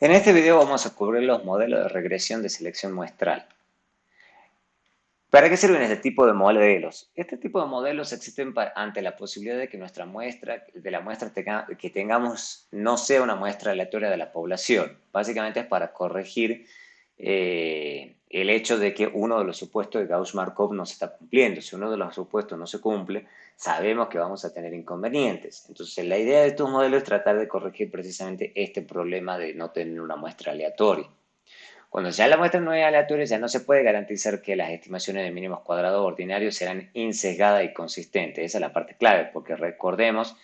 En este video vamos a cubrir los modelos de regresión de selección muestral. ¿Para qué sirven este tipo de modelos? Este tipo de modelos existen ante la posibilidad de que nuestra muestra, que tengamos no sea una muestra aleatoria de la población. Básicamente es para corregir el hecho de que uno de los supuestos de Gauss-Markov no se está cumpliendo. Si uno de los supuestos no se cumple, sabemos que vamos a tener inconvenientes. Entonces, la idea de estos modelos es tratar de corregir precisamente este problema de no tener una muestra aleatoria. Cuando ya la muestra no es aleatoria, ya no se puede garantizar que las estimaciones de mínimos cuadrados ordinarios serán insesgadas y consistentes. Esa es la parte clave, porque recordemos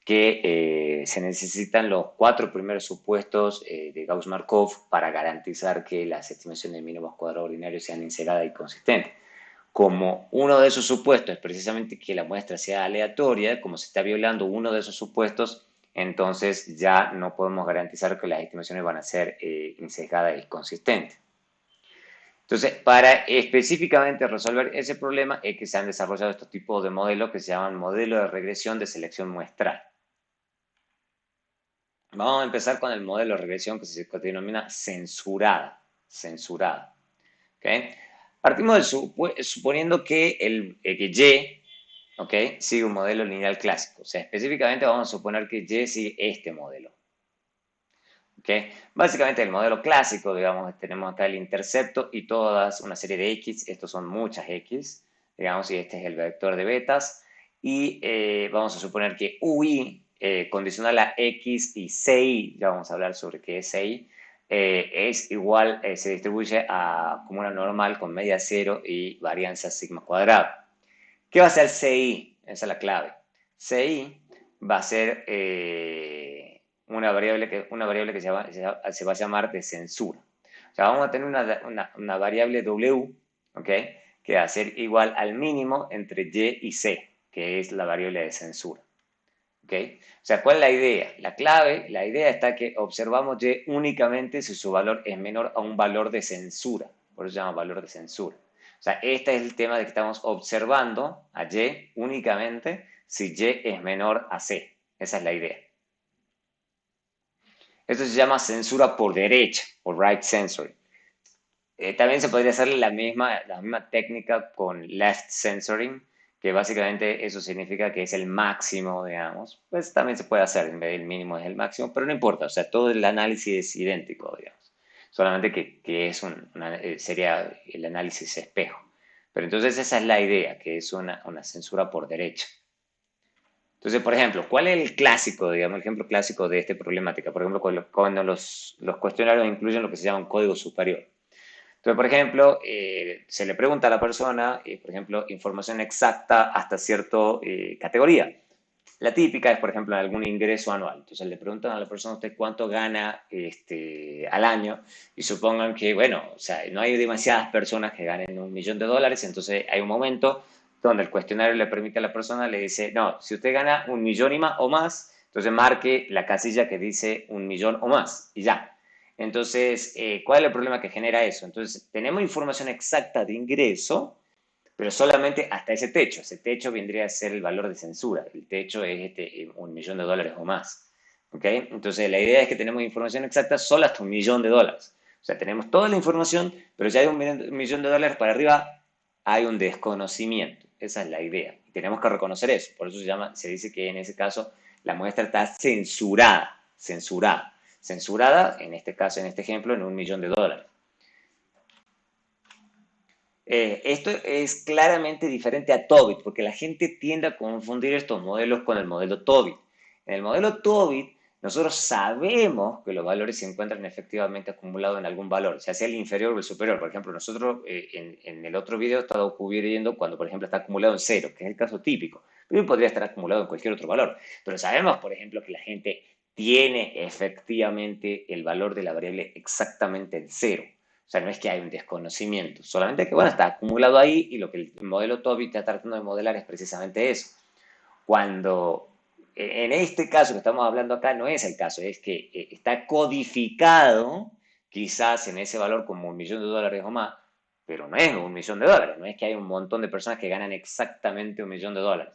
que se necesitan los 4 primeros supuestos de Gauss-Markov para garantizar que las estimaciones de mínimos cuadrados ordinarios sean insesgadas y consistentes. Como uno de esos supuestos es precisamente que la muestra sea aleatoria, como se está violando uno de esos supuestos, entonces ya no podemos garantizar que las estimaciones van a ser insesgadas y consistentes. Entonces, para específicamente resolver ese problema es que se han desarrollado estos tipos de modelos que se llaman modelos de regresión de selección muestral. Vamos a empezar con el modelo de regresión que se denomina censurada. Censurada. ¿Okay? Partimos suponiendo que que Y, ¿okay?, sigue un modelo lineal clásico. O sea, específicamente vamos a suponer que Y sigue este modelo. ¿Okay? Básicamente el modelo clásico, digamos, tenemos acá el intercepto y todas una serie de X. Estos son muchas X, digamos, y este es el vector de betas. Y vamos a suponer que UI, condicional a X y CI, ya vamos a hablar sobre qué es CI, es igual, se distribuye como una normal con media cero y varianza sigma cuadrado. ¿Qué va a ser CI? Esa es la clave. CI va a ser una variable que se va a llamar de censura. O sea, vamos a tener una variable W, ¿ok?, que va a ser igual al mínimo entre Y y C, que es la variable de censura. ¿Okay? O sea, ¿cuál es la idea? La idea está que observamos Y únicamente si su valor es menor a un valor de censura. Por eso se llama valor de censura. O sea, este es el tema de que estamos observando a Y únicamente si Y es menor a C. Esa es la idea. Esto se llama censura por derecha, o right censoring. También se podría hacer la misma técnica con left censoring, que básicamente eso significa que es el máximo, digamos. Pues también se puede hacer, en vez del mínimo es el máximo, pero no importa, o sea, todo el análisis es idéntico, digamos. Solamente que sería el análisis espejo. Pero entonces esa es la idea, que es una censura por derecha. Entonces, por ejemplo, ¿cuál es el clásico, digamos, el ejemplo clásico de esta problemática? Por ejemplo, cuando los cuestionarios incluyen lo que se llama un código superior. Entonces, por ejemplo, se le pregunta a la persona, por ejemplo, información exacta hasta cierta categoría. La típica es, por ejemplo, algún ingreso anual. Entonces le preguntan a la persona usted cuánto gana al año y supongan que, bueno, o sea, no hay demasiadas personas que ganen $1.000.000, entonces hay un momento donde el cuestionario le permite a la persona, le dice, no, si usted gana 1.000.000 o más, entonces marque la casilla que dice 1.000.000 o más y ya. Entonces, ¿cuál es el problema que genera eso? Entonces, tenemos información exacta de ingreso, pero solamente hasta ese techo. Ese techo vendría a ser el valor de censura. El techo es $1.000.000 o más. ¿Okay? Entonces, la idea es que tenemos información exacta solo hasta $1.000.000. O sea, tenemos toda la información, pero ya de $1.000.000 para arriba hay un desconocimiento. Esa es la idea. Y tenemos que reconocer eso. Por eso se dice que en ese caso la muestra está censurada. Censurada. Censurada, en este caso, en este ejemplo, en $1.000.000. Esto es claramente diferente a Tobit, porque la gente tiende a confundir estos modelos con el modelo Tobit. En el modelo Tobit, nosotros sabemos que los valores se encuentran efectivamente acumulados en algún valor, ya sea el inferior o el superior. Por ejemplo, nosotros en el otro video estamos cubriendo cuando, por ejemplo, está acumulado en cero, que es el caso típico, pero podría estar acumulado en cualquier otro valor. Pero sabemos, por ejemplo, que la gente tiene efectivamente el valor de la variable exactamente en cero. O sea, no es que hay un desconocimiento, solamente que, bueno, está acumulado ahí y lo que el modelo Toby está tratando de modelar es precisamente eso. Cuando en este caso que estamos hablando acá no es el caso, es que está codificado quizás en ese valor como $1.000.000 o más, pero no es $1.000.000, no es que hay un montón de personas que ganan exactamente $1.000.000.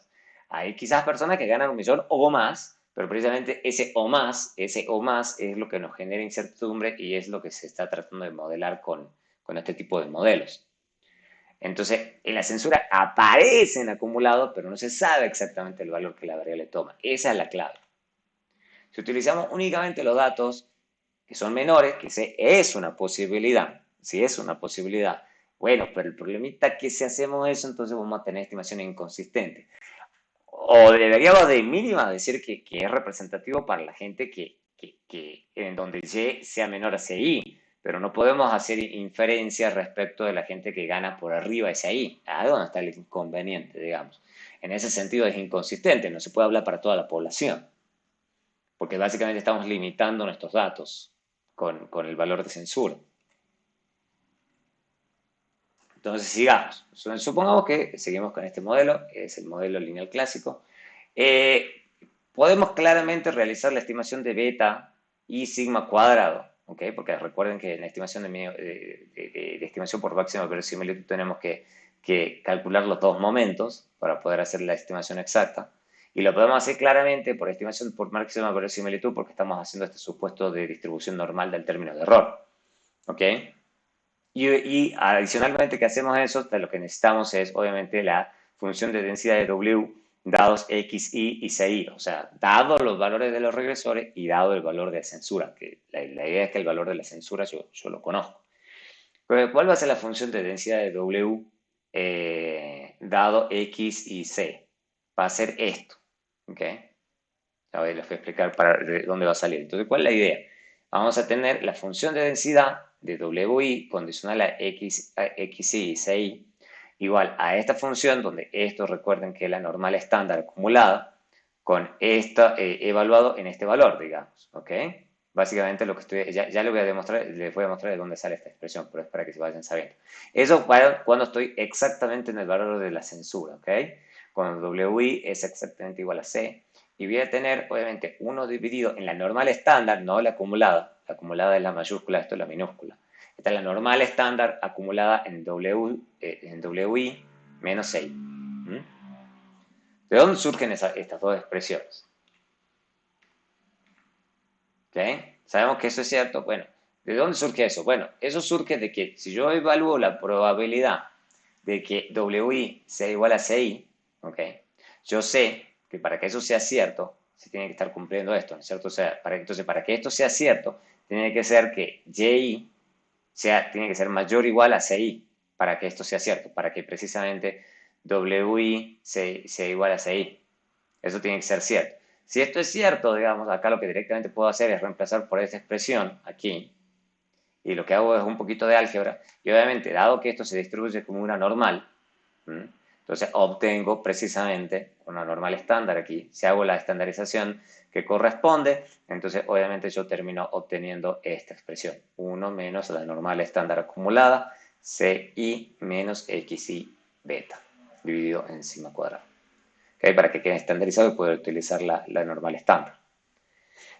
Hay quizás personas que ganan 1.000.000 o más, Pero precisamente ese o más es lo que nos genera incertidumbre y es lo que se está tratando de modelar con este tipo de modelos. Entonces, en la censura aparece en acumulado, pero no se sabe exactamente el valor que la variable toma. Esa es la clave. Si utilizamos únicamente los datos que son menores, que es una posibilidad, si es una posibilidad, bueno, pero el problemita es que si hacemos eso, entonces vamos a tener estimaciones inconsistentes. O deberíamos de mínima decir que es representativo para la gente que en donde Y sea menor hacia I, pero no podemos hacer inferencias respecto de la gente que gana por arriba hacia I. Ahí es donde está el inconveniente, digamos. En ese sentido es inconsistente, no se puede hablar para toda la población, porque básicamente estamos limitando nuestros datos con el valor de censura. Entonces, sigamos. Supongamos que seguimos con este modelo, es el modelo lineal clásico. Eh, Podemos claramente realizar la estimación de beta y sigma cuadrado, ¿ok? Porque recuerden que en la estimación de estimación por máxima verosimilitud tenemos que calcular los dos momentos para poder hacer la estimación exacta. Y lo podemos hacer claramente por estimación por máxima verosimilitud porque estamos haciendo este supuesto de distribución normal del término de error, ¿ok? Y adicionalmente que hacemos eso, lo que necesitamos es obviamente la función de densidad de W dados X, Y y CI, o sea, dado los valores de los regresores y dado el valor de censura, que la idea es que el valor de la censura yo lo conozco. Pero ¿cuál va a ser la función de densidad de W dado X y C? Va a ser esto, ¿ok? A ver, les voy a explicar para de dónde va a salir. Entonces, ¿cuál es la idea? Vamos a tener la función de densidad de WI condicional a XI y CI igual a esta función, donde esto recuerden que es la normal estándar acumulada, con esta evaluado en este valor, digamos, ¿ok? Básicamente lo que estoy, ya les voy a demostrar, les voy a mostrar de dónde sale esta expresión, pero es para que se vayan sabiendo. Eso para cuando estoy exactamente en el valor de la censura, ¿ok? Cuando WI es exactamente igual a C, y voy a tener, obviamente, 1 dividido en la normal estándar, no la acumulada. La acumulada es la mayúscula, esto es la minúscula. Esta es la normal estándar acumulada en WI menos 6. ¿Mm? ¿De dónde surgen estas dos expresiones? ¿Ok? Sabemos que eso es cierto. Bueno, ¿de dónde surge eso? Bueno, eso surge de que si yo evalúo la probabilidad de que WI sea igual a CI, ¿ok? Yo sé que para que eso sea cierto, se tiene que estar cumpliendo esto, ¿no es cierto? O sea, entonces, para que esto sea cierto, tiene que ser que YI tiene que ser mayor o igual a CI para que esto sea cierto, para que precisamente WI sea igual a CI. Eso tiene que ser cierto. Si esto es cierto, digamos, acá lo que directamente puedo hacer es reemplazar por esta expresión aquí, y lo que hago es un poquito de álgebra, y obviamente, dado que esto se distribuye como una normal, entonces obtengo precisamente una normal estándar aquí. Si hago la estandarización que corresponde, entonces obviamente yo termino obteniendo esta expresión. 1 menos la normal estándar acumulada, CI menos XI beta, dividido en sigma cuadrado. ¿Okay? Para que quede estandarizado y poder utilizar la normal estándar.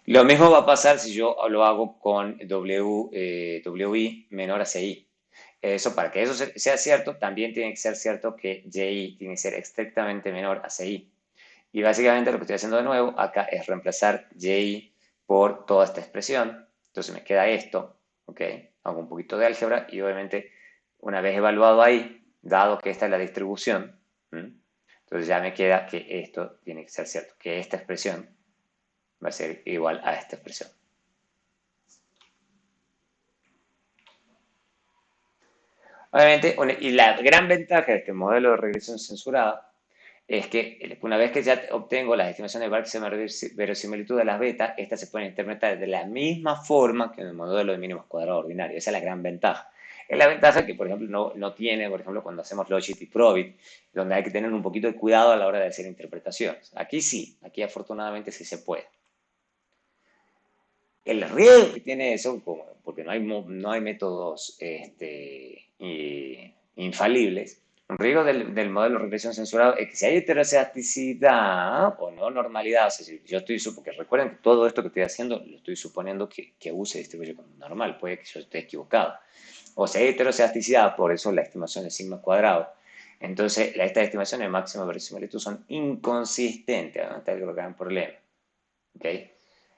Lo mismo va a pasar si yo lo hago con WI menor a CI. Eso, para que eso sea cierto, también tiene que ser cierto que YI tiene que ser estrictamente menor a CI. Y básicamente lo que estoy haciendo de nuevo acá es reemplazar YI por toda esta expresión. Entonces me queda esto, ¿ok? Hago un poquito de álgebra y obviamente una vez evaluado ahí, dado que esta es la distribución, entonces ya me queda que esto tiene que ser cierto, que esta expresión va a ser igual a esta expresión. Obviamente, y la gran ventaja de este modelo de regresión censurada es que una vez que ya obtengo las estimaciones de máxima verosimilitud de las betas, estas se pueden interpretar de la misma forma que en el modelo de mínimos cuadrados ordinario. Esa es la gran ventaja. Es la ventaja que, por ejemplo, no tiene, por ejemplo, cuando hacemos Logit y Probit, donde hay que tener un poquito de cuidado a la hora de hacer interpretaciones. Aquí sí, aquí afortunadamente sí se puede. El riesgo que tiene eso, porque no hay métodos infalibles, un riesgo del modelo de regresión censurado es que si hay heterocedasticidad o no normalidad, o sea, si yo estoy, porque recuerden que todo esto que estoy haciendo lo estoy suponiendo que U se distribuye como normal, puede que yo esté equivocado. O si hay heterocedasticidad, por eso la estimación de sigma cuadrado. Entonces, estas estimaciones de máxima verosimilitud son inconsistentes, es el gran problema. ¿ok?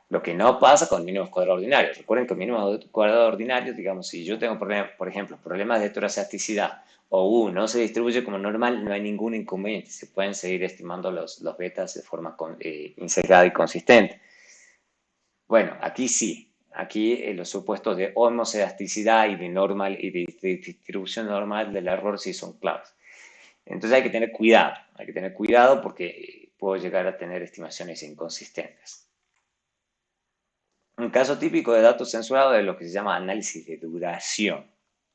Lo que no pasa con mínimos cuadrados ordinarios. Recuerden que mínimos cuadrados ordinarios, digamos, si yo tengo, por ejemplo, problemas de heterozasticidad o U no se distribuye como normal, no hay ningún inconveniente. Se pueden seguir estimando los betas de forma integrada y consistente. Bueno, aquí sí. Aquí los supuestos de homoscedasticidad y de normal y de distribución normal del error sí son claves. Entonces hay que tener cuidado porque puedo llegar a tener estimaciones inconsistentes. Un caso típico de datos censurados es lo que se llama análisis de duración.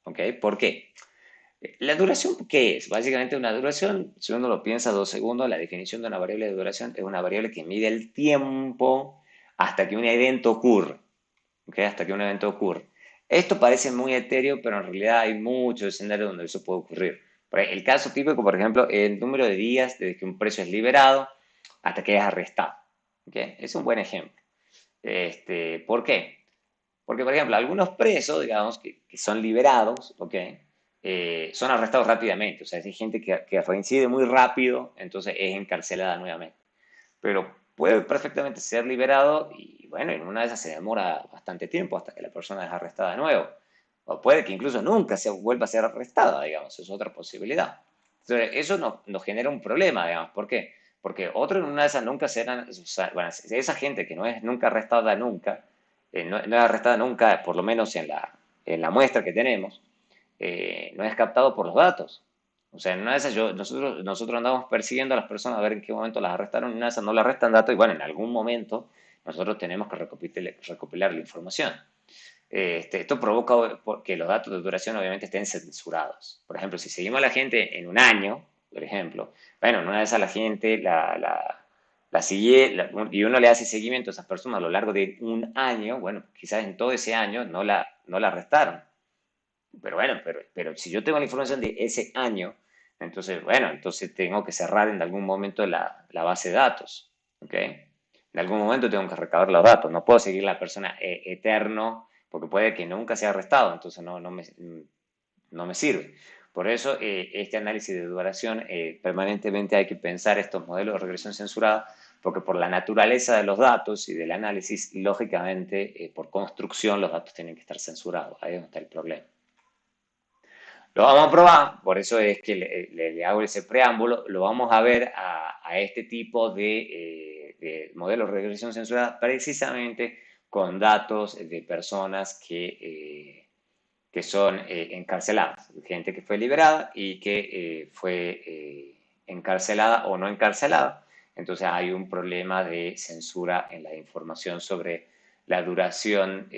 ¿Ok? ¿Por qué? La duración, ¿qué es? Básicamente una duración, si uno lo piensa 2 segundos, la definición de una variable de duración es una variable que mide el tiempo hasta que un evento ocurre. ¿Ok? Hasta que un evento ocurre. Esto parece muy etéreo, pero en realidad hay muchos escenarios donde eso puede ocurrir. El caso típico, por ejemplo, es el número de días desde que un preso es liberado hasta que es arrestado. ¿Ok? Es un buen ejemplo. ¿Por qué? Porque, por ejemplo, algunos presos, digamos, que son liberados, ¿ok? Son arrestados rápidamente. O sea, hay gente que reincide muy rápido, entonces es encarcelada nuevamente. Pero puede perfectamente ser liberado y, bueno, en una de esas se demora bastante tiempo hasta que la persona es arrestada de nuevo. O puede que incluso nunca se vuelva a ser arrestada, digamos, es otra posibilidad. Entonces, eso nos genera un problema, digamos. ¿Por qué? Porque otro en una de esas nunca serán, o sea, bueno, esa gente que no es nunca arrestada nunca, no es arrestada nunca, por lo menos en la muestra que tenemos, no es captado por los datos. O sea, en una de esas nosotros andamos persiguiendo a las personas a ver en qué momento las arrestaron, en una de esas no las arrestan datos y bueno, en algún momento nosotros tenemos que recopilar la información. Esto provoca que los datos de duración obviamente estén censurados. Por ejemplo, si seguimos a la gente en un año, por ejemplo, bueno, en una de esas la gente la sigue y uno le hace seguimiento a esas personas a lo largo de un año, bueno, quizás en todo ese año no la arrestaron. Pero bueno, pero si yo tengo la información de ese año, entonces, bueno, entonces tengo que cerrar en algún momento la base de datos, ¿ok? En algún momento tengo que recabar los datos, no puedo seguir la persona eterno, porque puede que nunca sea arrestado, entonces no me sirve. Por eso, este análisis de duración, permanentemente hay que pensar estos modelos de regresión censurada, porque por la naturaleza de los datos y del análisis, lógicamente, por construcción, los datos tienen que estar censurados. Ahí es donde está el problema. Lo vamos a probar, por eso es que le hago ese preámbulo, lo vamos a ver a este tipo de modelos de regresión censurada precisamente con datos de personas que son encarceladas, gente que fue liberada y que fue encarcelada o no encarcelada. Entonces hay un problema de censura en la información sobre la duración,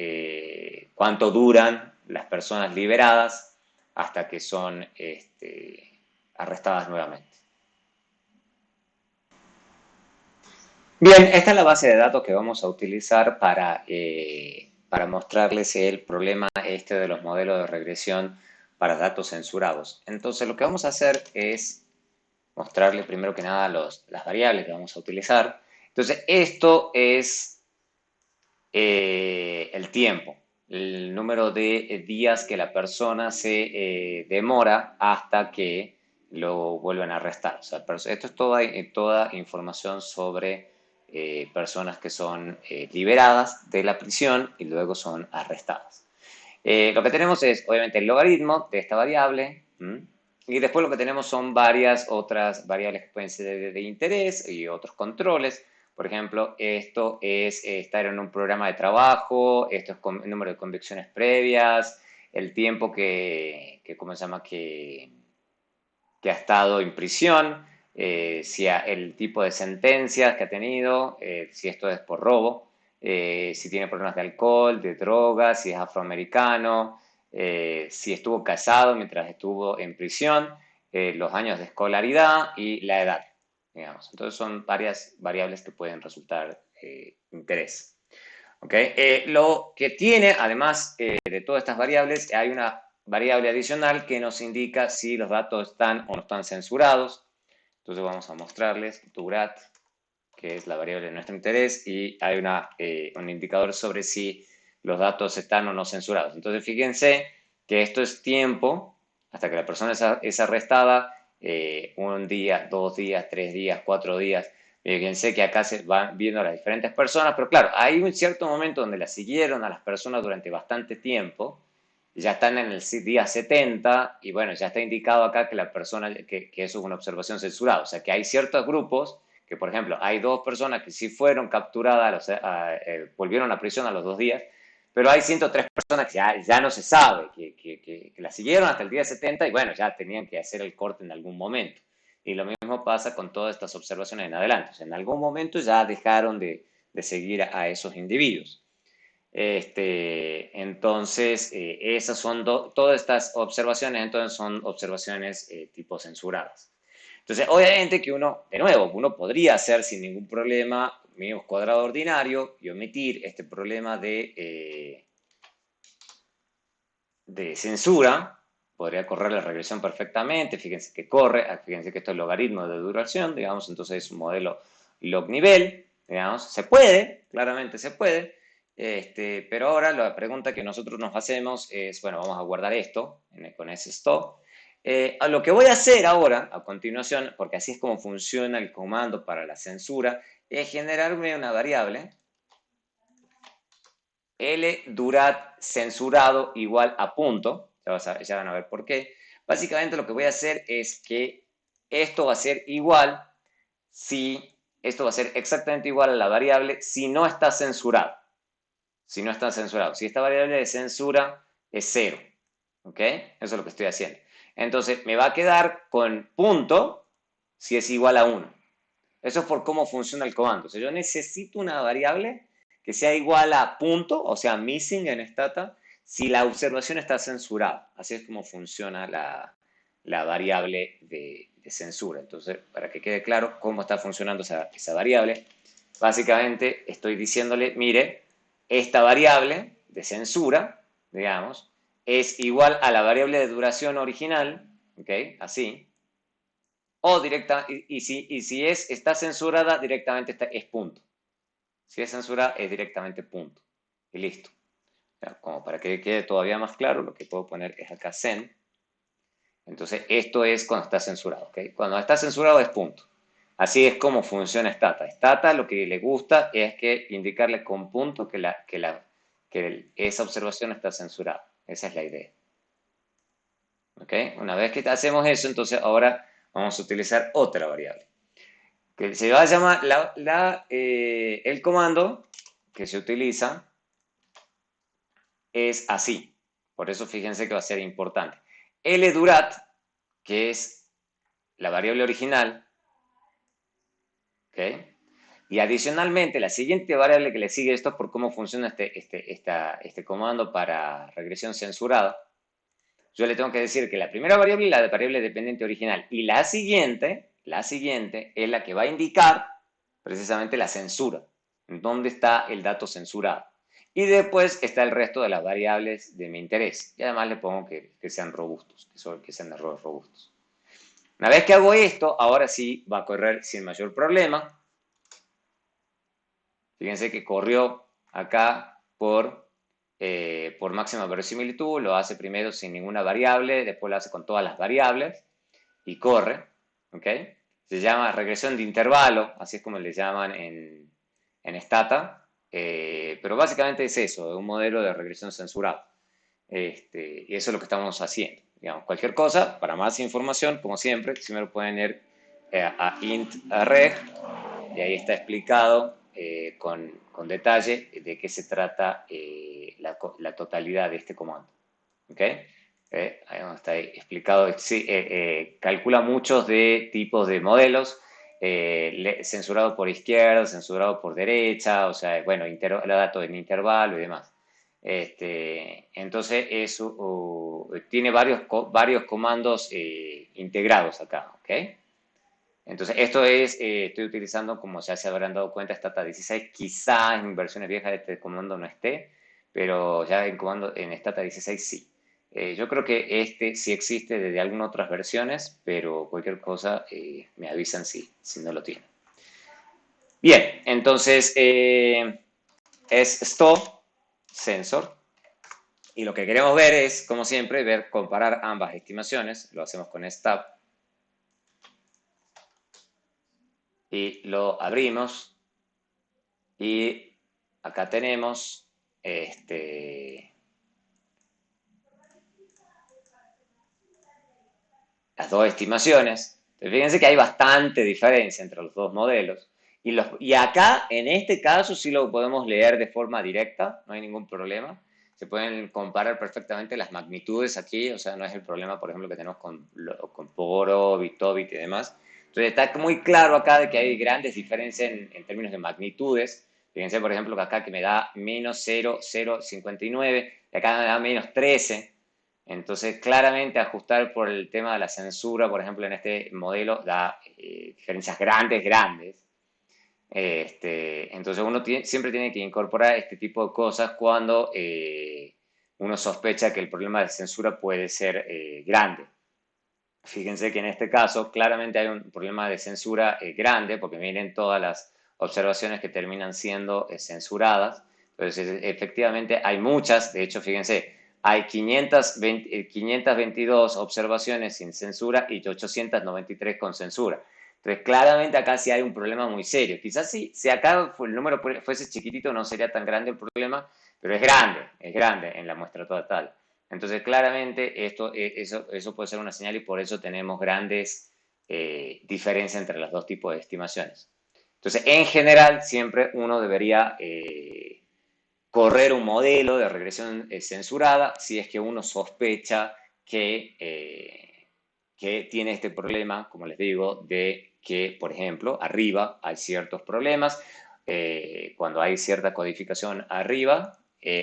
cuánto duran las personas liberadas hasta que son arrestadas nuevamente. Bien, esta es la base de datos que vamos a utilizar para mostrarles el problema de los modelos de regresión para datos censurados. Entonces, lo que vamos a hacer es mostrarle primero que nada las variables que vamos a utilizar. Entonces, esto es el tiempo, el número de días que la persona se demora hasta que lo vuelven a arrestar. O sea, esto es toda información sobre personas que son liberadas de la prisión y luego son arrestadas. Lo que tenemos es, obviamente, el logaritmo de esta variable. Y después lo que tenemos son varias otras variables que pueden ser de interés y otros controles. Por ejemplo, esto es estar en un programa de trabajo, esto es el número de convicciones previas, el tiempo ¿cómo se llama? Que ha estado en prisión, si el tipo de sentencias que ha tenido, si esto es por robo, si tiene problemas de alcohol, de drogas, si es afroamericano, si estuvo casado mientras estuvo en prisión, los años de escolaridad y la edad, digamos. Entonces son varias variables que pueden resultar interés. ¿Okay? Lo que tiene, además de todas estas variables, hay una variable adicional que nos indica si los datos están o no están censurados. Entonces vamos a mostrarles durat, que es la variable de nuestro interés, y hay un indicador sobre si los datos están o no censurados. Entonces fíjense que esto es tiempo hasta que la persona es arrestada, 1 día, 2 días, 3 días, 4 días. Fíjense que acá se van viendo a las diferentes personas, pero claro, hay un cierto momento donde las siguieron a las personas durante bastante tiempo, ya están en el día 70 y bueno, ya está indicado acá que la persona, que eso es una observación censurada, o sea que hay ciertos grupos que, por ejemplo, hay dos personas que sí fueron capturadas, volvieron a prisión a los 2 días, pero hay 103 personas que ya no se sabe, que la siguieron hasta el día 70 y bueno, ya tenían que hacer el corte en algún momento. Y lo mismo pasa con todas estas observaciones en adelante. O sea, en algún momento ya dejaron de seguir a esos individuos. Entonces, esas son todas estas observaciones, entonces son observaciones tipo censuradas. Entonces, obviamente que uno, de nuevo, uno podría hacer sin ningún problema menos cuadrado ordinario y omitir este problema de censura. Podría correr la regresión perfectamente, fíjense que corre, fíjense que esto es logaritmo de duración, digamos, entonces es un modelo log nivel, digamos, se puede, claramente se puede, pero ahora la pregunta que nosotros nos hacemos es, bueno, vamos a guardar esto con ese stop. A lo que voy a hacer ahora, a continuación, porque así es como funciona el comando para la censura, es generarme una variable LDurat censurado igual a punto, ya van a ver por qué. Básicamente lo que voy a hacer es que esto va a ser igual si, esto va a ser exactamente igual a la variable si no está censurado. Si no está censurado. Si esta variable de censura es 0. ¿Ok? Eso es lo que estoy haciendo. Entonces me va a quedar con punto si es igual a 1. Eso es por cómo funciona el comando. O sea, yo necesito una variable que sea igual a punto, o sea, missing en stata, si la observación está censurada. Así es como funciona la variable de censura. Entonces, para que quede claro cómo está funcionando esa variable, básicamente estoy diciéndole, mire, esta variable de censura, digamos, es igual a la variable de duración original, ¿ok? Así, o directa, y si está censurada, directamente es punto. Si es censurada, es directamente punto. Y listo. Ya, como para que quede todavía más claro, lo que puedo poner es acá cen. Entonces, esto es cuando está censurado. ¿Ok? Cuando está censurado es punto. Así es como funciona Stata. Stata lo que le gusta es que indicarle con punto que esa observación está censurada. Esa es la idea. ¿Ok? Una vez que hacemos eso, entonces ahora vamos a utilizar otra variable que se va a llamar el comando que se utiliza es así. Por eso fíjense que va a ser importante. LDurat, que es la variable original, ¿ok? Y adicionalmente, la siguiente variable que le sigue esto es por cómo funciona este comando para regresión censurada. Yo le tengo que decir que la primera variable es la variable dependiente original y la siguiente es la que va a indicar precisamente la censura, dónde está el dato censurado. Y después está el resto de las variables de mi interés. Y además le pongo que sean robustos, que sean errores robustos. Una vez que hago esto, ahora sí va a correr sin mayor problema. Fíjense que corrió acá por máxima verosimilitud, lo hace primero sin ninguna variable, después lo hace con todas las variables y corre, ¿ok? Se llama regresión de intervalo, así es como le llaman en Stata, pero básicamente es eso, es un modelo de regresión censurado. Y eso es lo que estamos haciendo. Digamos, cualquier cosa, para más información, como siempre, si me lo pueden ir a int.reg y ahí está explicado con detalle de qué se trata la totalidad de este comando. ¿Ok? Ahí está explicado. Sí, calcula muchos de tipos de modelos, censurado por izquierda, censurado por derecha, o sea, bueno, datos en intervalo y demás. Entonces, eso tiene varios comandos integrados acá, ¿ok? Entonces, esto estoy utilizando, como ya se habrán dado cuenta, Stata 16. Quizá en versiones viejas este comando no esté, pero ya en Stata 16 sí. Yo creo que este sí existe desde algunas otras versiones, pero cualquier cosa me avisan si no lo tienen. Bien, entonces es stop sensor. Y lo que queremos ver es, como siempre, comparar ambas estimaciones. Lo hacemos con stop. y lo abrimos y acá tenemos las dos estimaciones. Entonces, fíjense que hay bastante diferencia entre los dos modelos. Y acá, en este caso, sí lo podemos leer de forma directa, no hay ningún problema. Se pueden comparar perfectamente las magnitudes aquí, o sea, no es el problema, por ejemplo, que tenemos con Poro, Bitobit y demás. Entonces, está muy claro acá de que hay grandes diferencias en términos de magnitudes. Fíjense, por ejemplo, que acá que me da menos 0,059, y acá me da menos 13. Entonces, claramente ajustar por el tema de la censura, por ejemplo, en este modelo da diferencias grandes, grandes. Entonces, siempre tiene que incorporar este tipo de cosas cuando uno sospecha que el problema de censura puede ser grande. Fíjense que en este caso claramente hay un problema de censura grande porque miren todas las observaciones que terminan siendo censuradas. Entonces, efectivamente hay muchas, de hecho, fíjense, hay 522 observaciones sin censura y 893 con censura. Entonces, claramente acá sí hay un problema muy serio. Quizás si acá el número fuese chiquitito no sería tan grande el problema, pero es grande en la muestra total. Entonces, claramente, eso puede ser una señal y por eso tenemos grandes diferencias entre los dos tipos de estimaciones. Entonces, en general, siempre uno debería correr un modelo de regresión censurada si es que uno sospecha que tiene este problema, como les digo, de que, por ejemplo, arriba hay ciertos problemas, cuando hay cierta codificación arriba,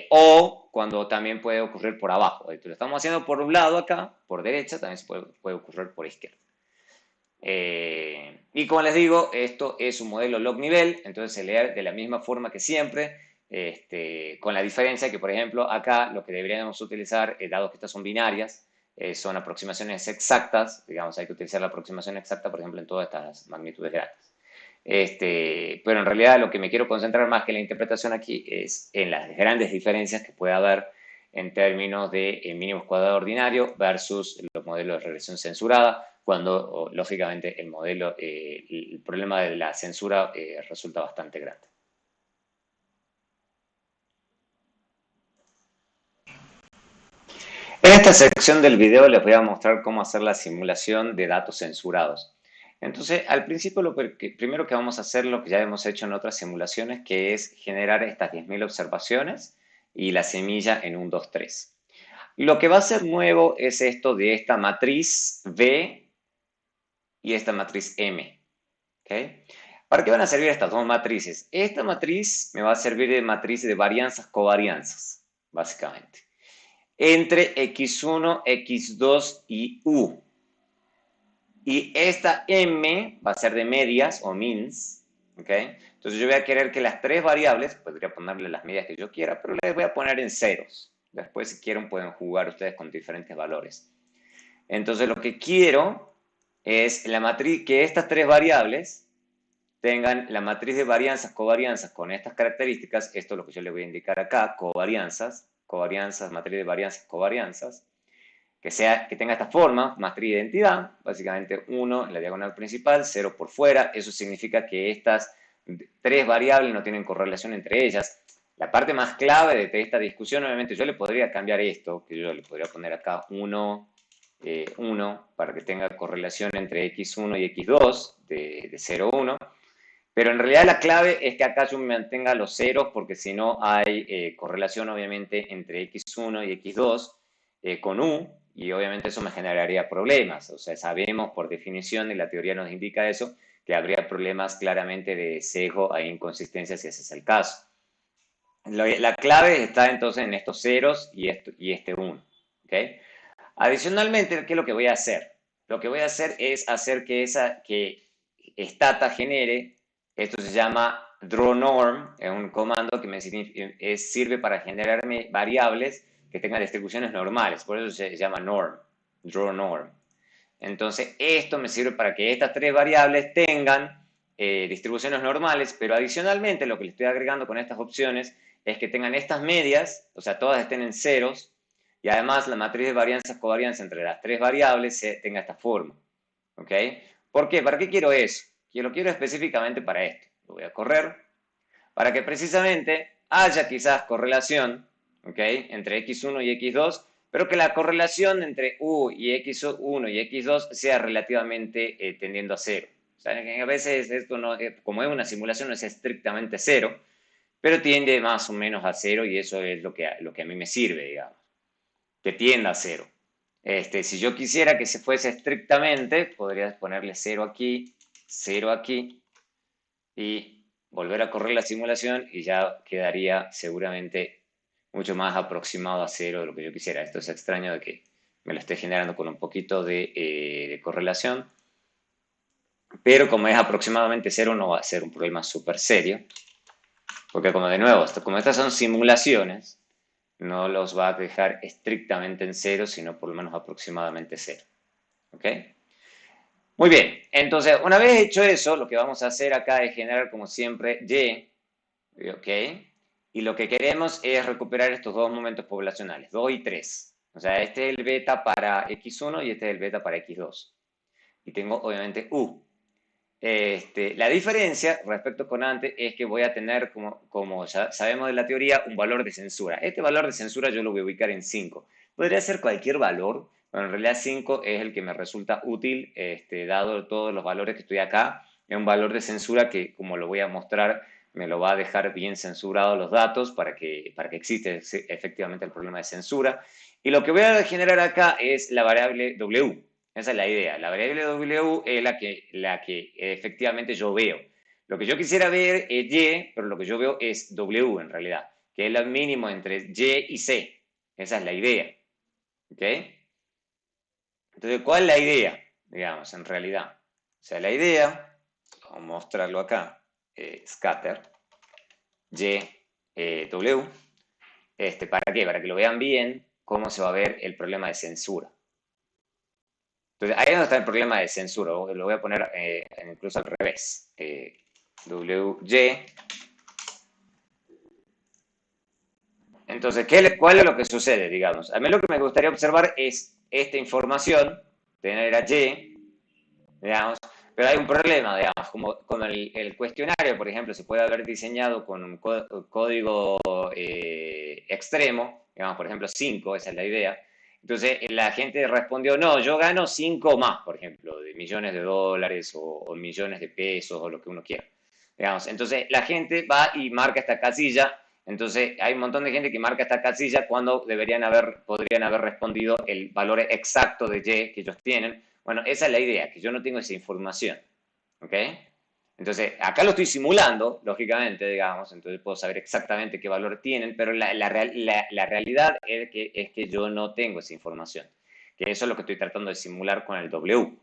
o cuando también puede ocurrir por abajo. Lo estamos haciendo por un lado acá, por derecha, también puede ocurrir por izquierda. Y como les digo, esto es un modelo log nivel, entonces se lee de la misma forma que siempre, con la diferencia que, por ejemplo, acá lo que deberíamos utilizar, dado que estas son binarias, son aproximaciones exactas, digamos, hay que utilizar la aproximación exacta, por ejemplo, en todas estas magnitudes grandes. Pero en realidad lo que me quiero concentrar más que la interpretación aquí es en las grandes diferencias que puede haber en términos de mínimos cuadrados ordinario versus los modelos de regresión censurada, cuando lógicamente el problema de la censura resulta bastante grande. En esta sección del video les voy a mostrar cómo hacer la simulación de datos censurados. Entonces, al principio lo primero que vamos a hacer, lo que ya hemos hecho en otras simulaciones, que es generar estas 10.000 observaciones y la semilla en 1, 2, 3. Lo que va a ser nuevo es esto de esta matriz V y esta matriz M. ¿Okay? ¿Para qué van a servir estas dos matrices? Esta matriz me va a servir de matriz de varianzas, covarianzas, básicamente. Entre X1, X2 y U. Y esta M va a ser de medias o means. ¿Okay? Entonces yo voy a querer que las tres variables, podría ponerle las medias que yo quiera, pero les voy a poner en ceros. Después, si quieren, pueden jugar ustedes con diferentes valores. Entonces lo que quiero es la matriz, que estas tres variables tengan la matriz de varianzas, covarianzas con estas características. Esto es lo que yo le voy a indicar acá, covarianzas, matriz de varianzas, covarianzas. Que tenga esta forma, matriz de identidad, básicamente 1 en la diagonal principal, 0 por fuera. Eso significa que estas tres variables no tienen correlación entre ellas. La parte más clave de esta discusión, obviamente, yo le podría cambiar esto, que yo le podría poner acá 1, 1, para que tenga correlación entre x1 y x2, de 0, 1. Pero en realidad la clave es que acá yo mantenga los ceros, porque si no hay correlación, obviamente, entre x1 y x2 con u, y obviamente eso me generaría problemas. O sea, sabemos por definición, y la teoría nos indica eso, que habría problemas claramente de sesgo e inconsistencia si ese es el caso. La clave está entonces en estos ceros y este 1. ¿Okay? Adicionalmente, ¿qué es lo que voy a hacer? Lo que voy a hacer es hacer que Stata genere, esto se llama drawNorm, es un comando que sirve para generarme variables que tengan distribuciones normales, por eso se llama norm, drawNorm. Entonces, esto me sirve para que estas tres variables tengan distribuciones normales, pero adicionalmente lo que le estoy agregando con estas opciones es que tengan estas medias, o sea, todas estén en ceros, y además la matriz de varianzas, covarianza entre las tres variables tenga esta forma. ¿Ok? ¿Por qué? ¿Para qué quiero eso? lo quiero específicamente para esto. Lo voy a correr para que precisamente haya quizás correlación, ¿ok? Entre x1 y x2, pero que la correlación entre u y x1 y x2 sea relativamente tendiendo a cero. O sea, que a veces esto no, como es una simulación, no es estrictamente cero, pero tiende más o menos a cero y eso es lo que a mí me sirve, digamos, que tienda a cero. Si yo quisiera que se fuese estrictamente, podría ponerle cero aquí y volver a correr la simulación y ya quedaría seguramente mucho más aproximado a cero de lo que yo quisiera. Esto es extraño de que me lo esté generando con un poquito de correlación, pero como es aproximadamente cero no va a ser un problema súper serio, porque como de nuevo, como estas son simulaciones, no los va a dejar estrictamente en cero, sino por lo menos aproximadamente cero. ¿Ok? Muy bien, entonces una vez hecho eso, lo que vamos a hacer acá es generar como siempre y, ¿ok? Y lo que queremos es recuperar estos dos momentos poblacionales, 2 y 3. O sea, este es el beta para x1 y este es el beta para x2. Y tengo obviamente u. La diferencia respecto con antes es que voy a tener, como ya sabemos de la teoría, un valor de censura. Este valor de censura yo lo voy a ubicar en 5. Podría ser cualquier valor, pero en realidad 5 es el que me resulta útil, dado todos los valores que estoy acá. Es un valor de censura que, como lo voy a mostrar, me lo va a dejar bien censurado los datos para que exista efectivamente el problema de censura. Y lo que voy a generar acá es la variable w. Esa es la idea. La variable W es la que efectivamente yo veo. Lo que yo quisiera ver es Y, pero lo que yo veo es W en realidad, que es lo mínimo entre Y y C. Esa es la idea. ¿Ok? Entonces, ¿cuál es la idea? Digamos, en realidad. O sea, la idea, vamos a mostrarlo acá, scatter, Y, W. ¿Para qué? Para que lo vean bien cómo se va a ver el problema de censura. Entonces, ahí es donde está el problema de censura. Lo voy a poner incluso al revés. WY. Entonces, ¿cuál es lo que sucede, digamos? A mí lo que me gustaría observar es esta información, tener a Y, digamos, pero hay un problema, digamos, como el cuestionario, por ejemplo, se puede haber diseñado con un código extremo, digamos, por ejemplo, 5, esa es la idea. Entonces, la gente respondió, no, yo gano 5 más, por ejemplo, de millones de dólares o millones de pesos o lo que uno quiera. Digamos, entonces, la gente va y marca esta casilla. Entonces, hay un montón de gente que marca esta casilla cuando podrían haber respondido el valor exacto de Y que ellos tienen. Bueno, esa es la idea, que yo no tengo esa información. ¿Ok? Entonces, acá lo estoy simulando, lógicamente, digamos, entonces puedo saber exactamente qué valor tienen, pero la realidad es que yo no tengo esa información. Que eso es lo que estoy tratando de simular con el W.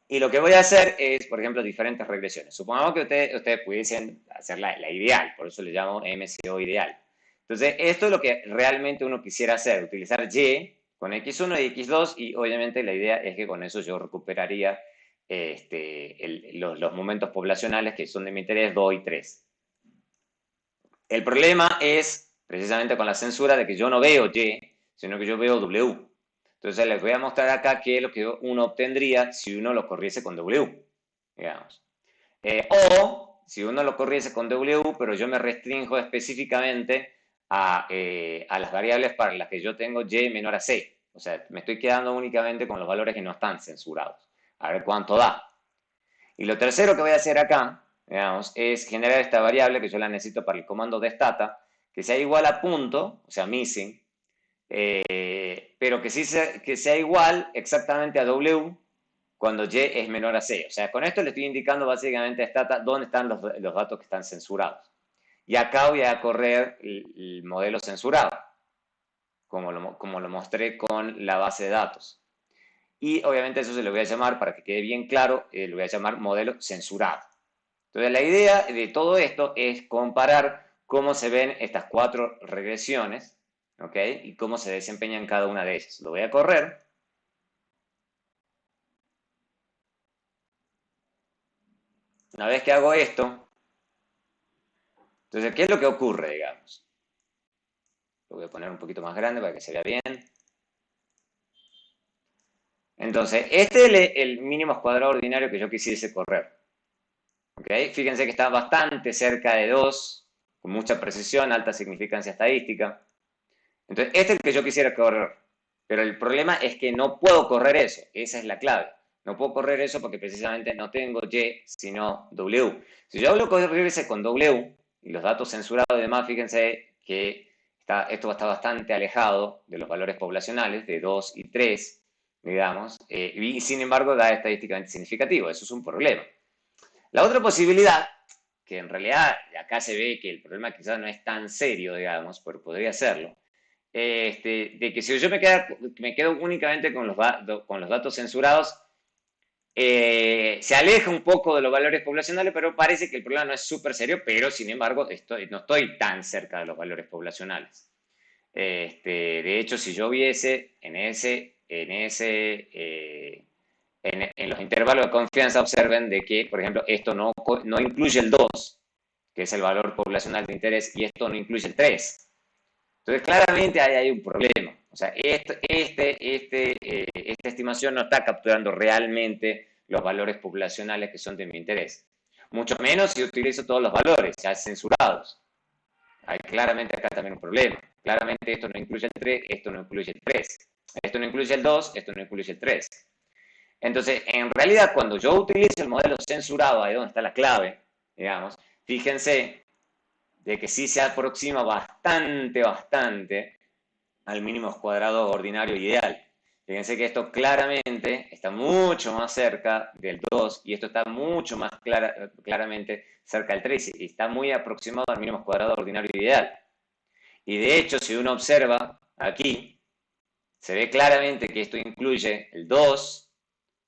Y lo que voy a hacer es, por ejemplo, diferentes regresiones. Supongamos que ustedes pudiesen hacer la ideal, por eso le llamo MCO ideal. Entonces, esto es lo que realmente uno quisiera hacer, utilizar Y con X1 y X2, y obviamente la idea es que con eso yo recuperaría los momentos poblacionales que son de mi interés 2 y 3. El problema es precisamente con la censura de que yo no veo Y, sino que yo veo W. Entonces les voy a mostrar acá qué es lo que uno obtendría si uno lo corriese con W, digamos. O si uno lo corriese con W, pero yo me restringo específicamente a las variables para las que yo tengo Y menor a C. O sea, me estoy quedando únicamente con los valores que no están censurados. A ver cuánto da. Y lo tercero que voy a hacer acá, digamos, es generar esta variable que yo la necesito para el comando destata, que sea igual a punto, o sea, missing, pero que sea igual exactamente a W cuando Y es menor a C. O sea, con esto le estoy indicando básicamente a Stata dónde están los datos que están censurados. Y acá voy a correr el modelo censurado, como lo mostré con la base de datos. Y obviamente eso se lo voy a llamar, para que quede bien claro, lo voy a llamar modelo censurado. Entonces la idea de todo esto es comparar cómo se ven estas 4 regresiones, ¿ok? Y cómo se desempeñan cada una de ellas. Lo voy a correr. Una vez que hago esto, entonces, ¿qué es lo que ocurre, digamos? Lo voy a poner un poquito más grande para que se vea bien. Entonces, este es el mínimo cuadrado ordinario que yo quisiese correr. ¿Okay? Fíjense que está bastante cerca de 2, con mucha precisión, alta significancia estadística. Entonces, este es el que yo quisiera correr. Pero el problema es que no puedo correr eso. Esa es la clave. No puedo correr eso porque precisamente no tengo Y, sino W. Si yo hablo correrse con W y los datos censurados y demás, fíjense que esto está bastante alejado de los valores poblacionales de 2 y 3, digamos, y sin embargo da estadísticamente significativo. Eso es un problema. La otra posibilidad, que en realidad acá se ve que el problema quizás no es tan serio, digamos, pero podría serlo, de que si yo me quedo únicamente con los datos censurados, se aleja un poco de los valores poblacionales, pero parece que el problema no es súper serio, sin embargo no estoy tan cerca de los valores poblacionales. De hecho, si yo viese en los intervalos de confianza, observen de que, por ejemplo, esto no incluye el 2, que es el valor poblacional de interés, y esto no incluye el 3. Entonces, claramente ahí hay un problema. O sea, esta estimación no está capturando realmente los valores poblacionales que son de mi interés. Mucho menos si utilizo todos los valores ya censurados. Hay claramente acá también un problema. Claramente esto no incluye el 3, esto no incluye el 3. Esto no incluye el 2, esto no incluye el 3. Entonces, en realidad, cuando yo utilizo el modelo censurado, ahí donde está la clave, digamos, fíjense de que sí se aproxima bastante al mínimo cuadrado ordinario ideal. Fíjense que esto claramente está mucho más cerca del 2 y esto está mucho más claramente cerca del 3 y está muy aproximado al mínimo cuadrado ordinario ideal. Y de hecho, si uno observa aquí, se ve claramente que esto incluye el 2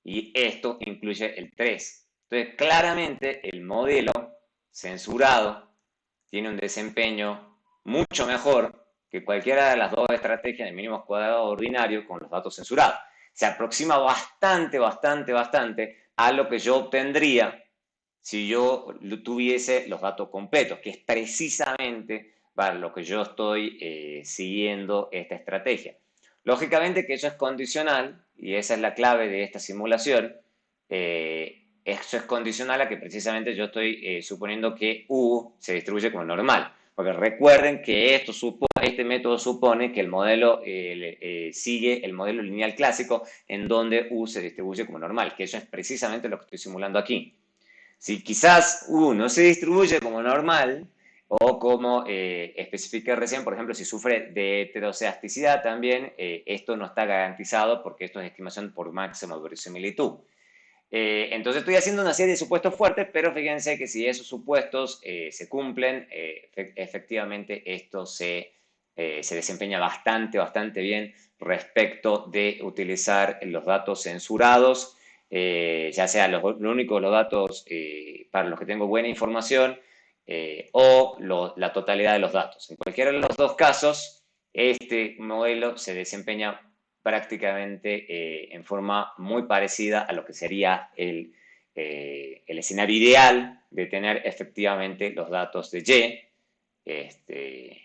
y esto incluye el 3. Entonces, claramente el modelo censurado tiene un desempeño mucho mejor que cualquiera de las dos estrategias de mínimos cuadrados ordinarios con los datos censurados. Se aproxima bastante a lo que yo obtendría si yo tuviese los datos completos, que es precisamente para lo que yo estoy siguiendo esta estrategia. Lógicamente que eso es condicional, y esa es la clave de esta simulación. Eso es condicional a que precisamente yo estoy suponiendo que U se distribuye como normal. Porque recuerden que este método supone que el modelo sigue el modelo lineal clásico en donde U se distribuye como normal, que eso es precisamente lo que estoy simulando aquí. Si quizás U no se distribuye como normal, o como especifiqué recién, por ejemplo, si sufre de heteroceasticidad también, esto no está garantizado porque esto es estimación por máxima verosimilitud. Entonces estoy haciendo una serie de supuestos fuertes, pero fíjense que si esos supuestos se cumplen, efectivamente esto se desempeña bastante bien respecto de utilizar los datos censurados, ya sea los datos para los que tengo buena información o la totalidad de los datos. En cualquiera de los dos casos, este modelo se desempeña prácticamente en forma muy parecida a lo que sería el escenario ideal de tener efectivamente los datos de Y.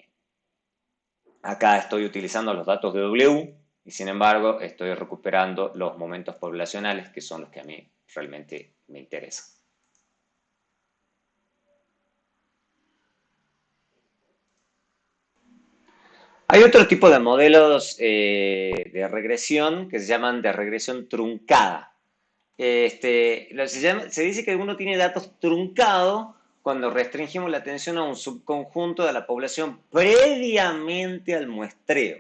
Acá estoy utilizando los datos de W y sin embargo estoy recuperando los momentos poblacionales que son los que a mí realmente me interesan. Hay otro tipo de modelos de regresión que se llaman de regresión truncada. Se dice que uno tiene datos truncados cuando restringimos la atención a un subconjunto de la población previamente al muestreo.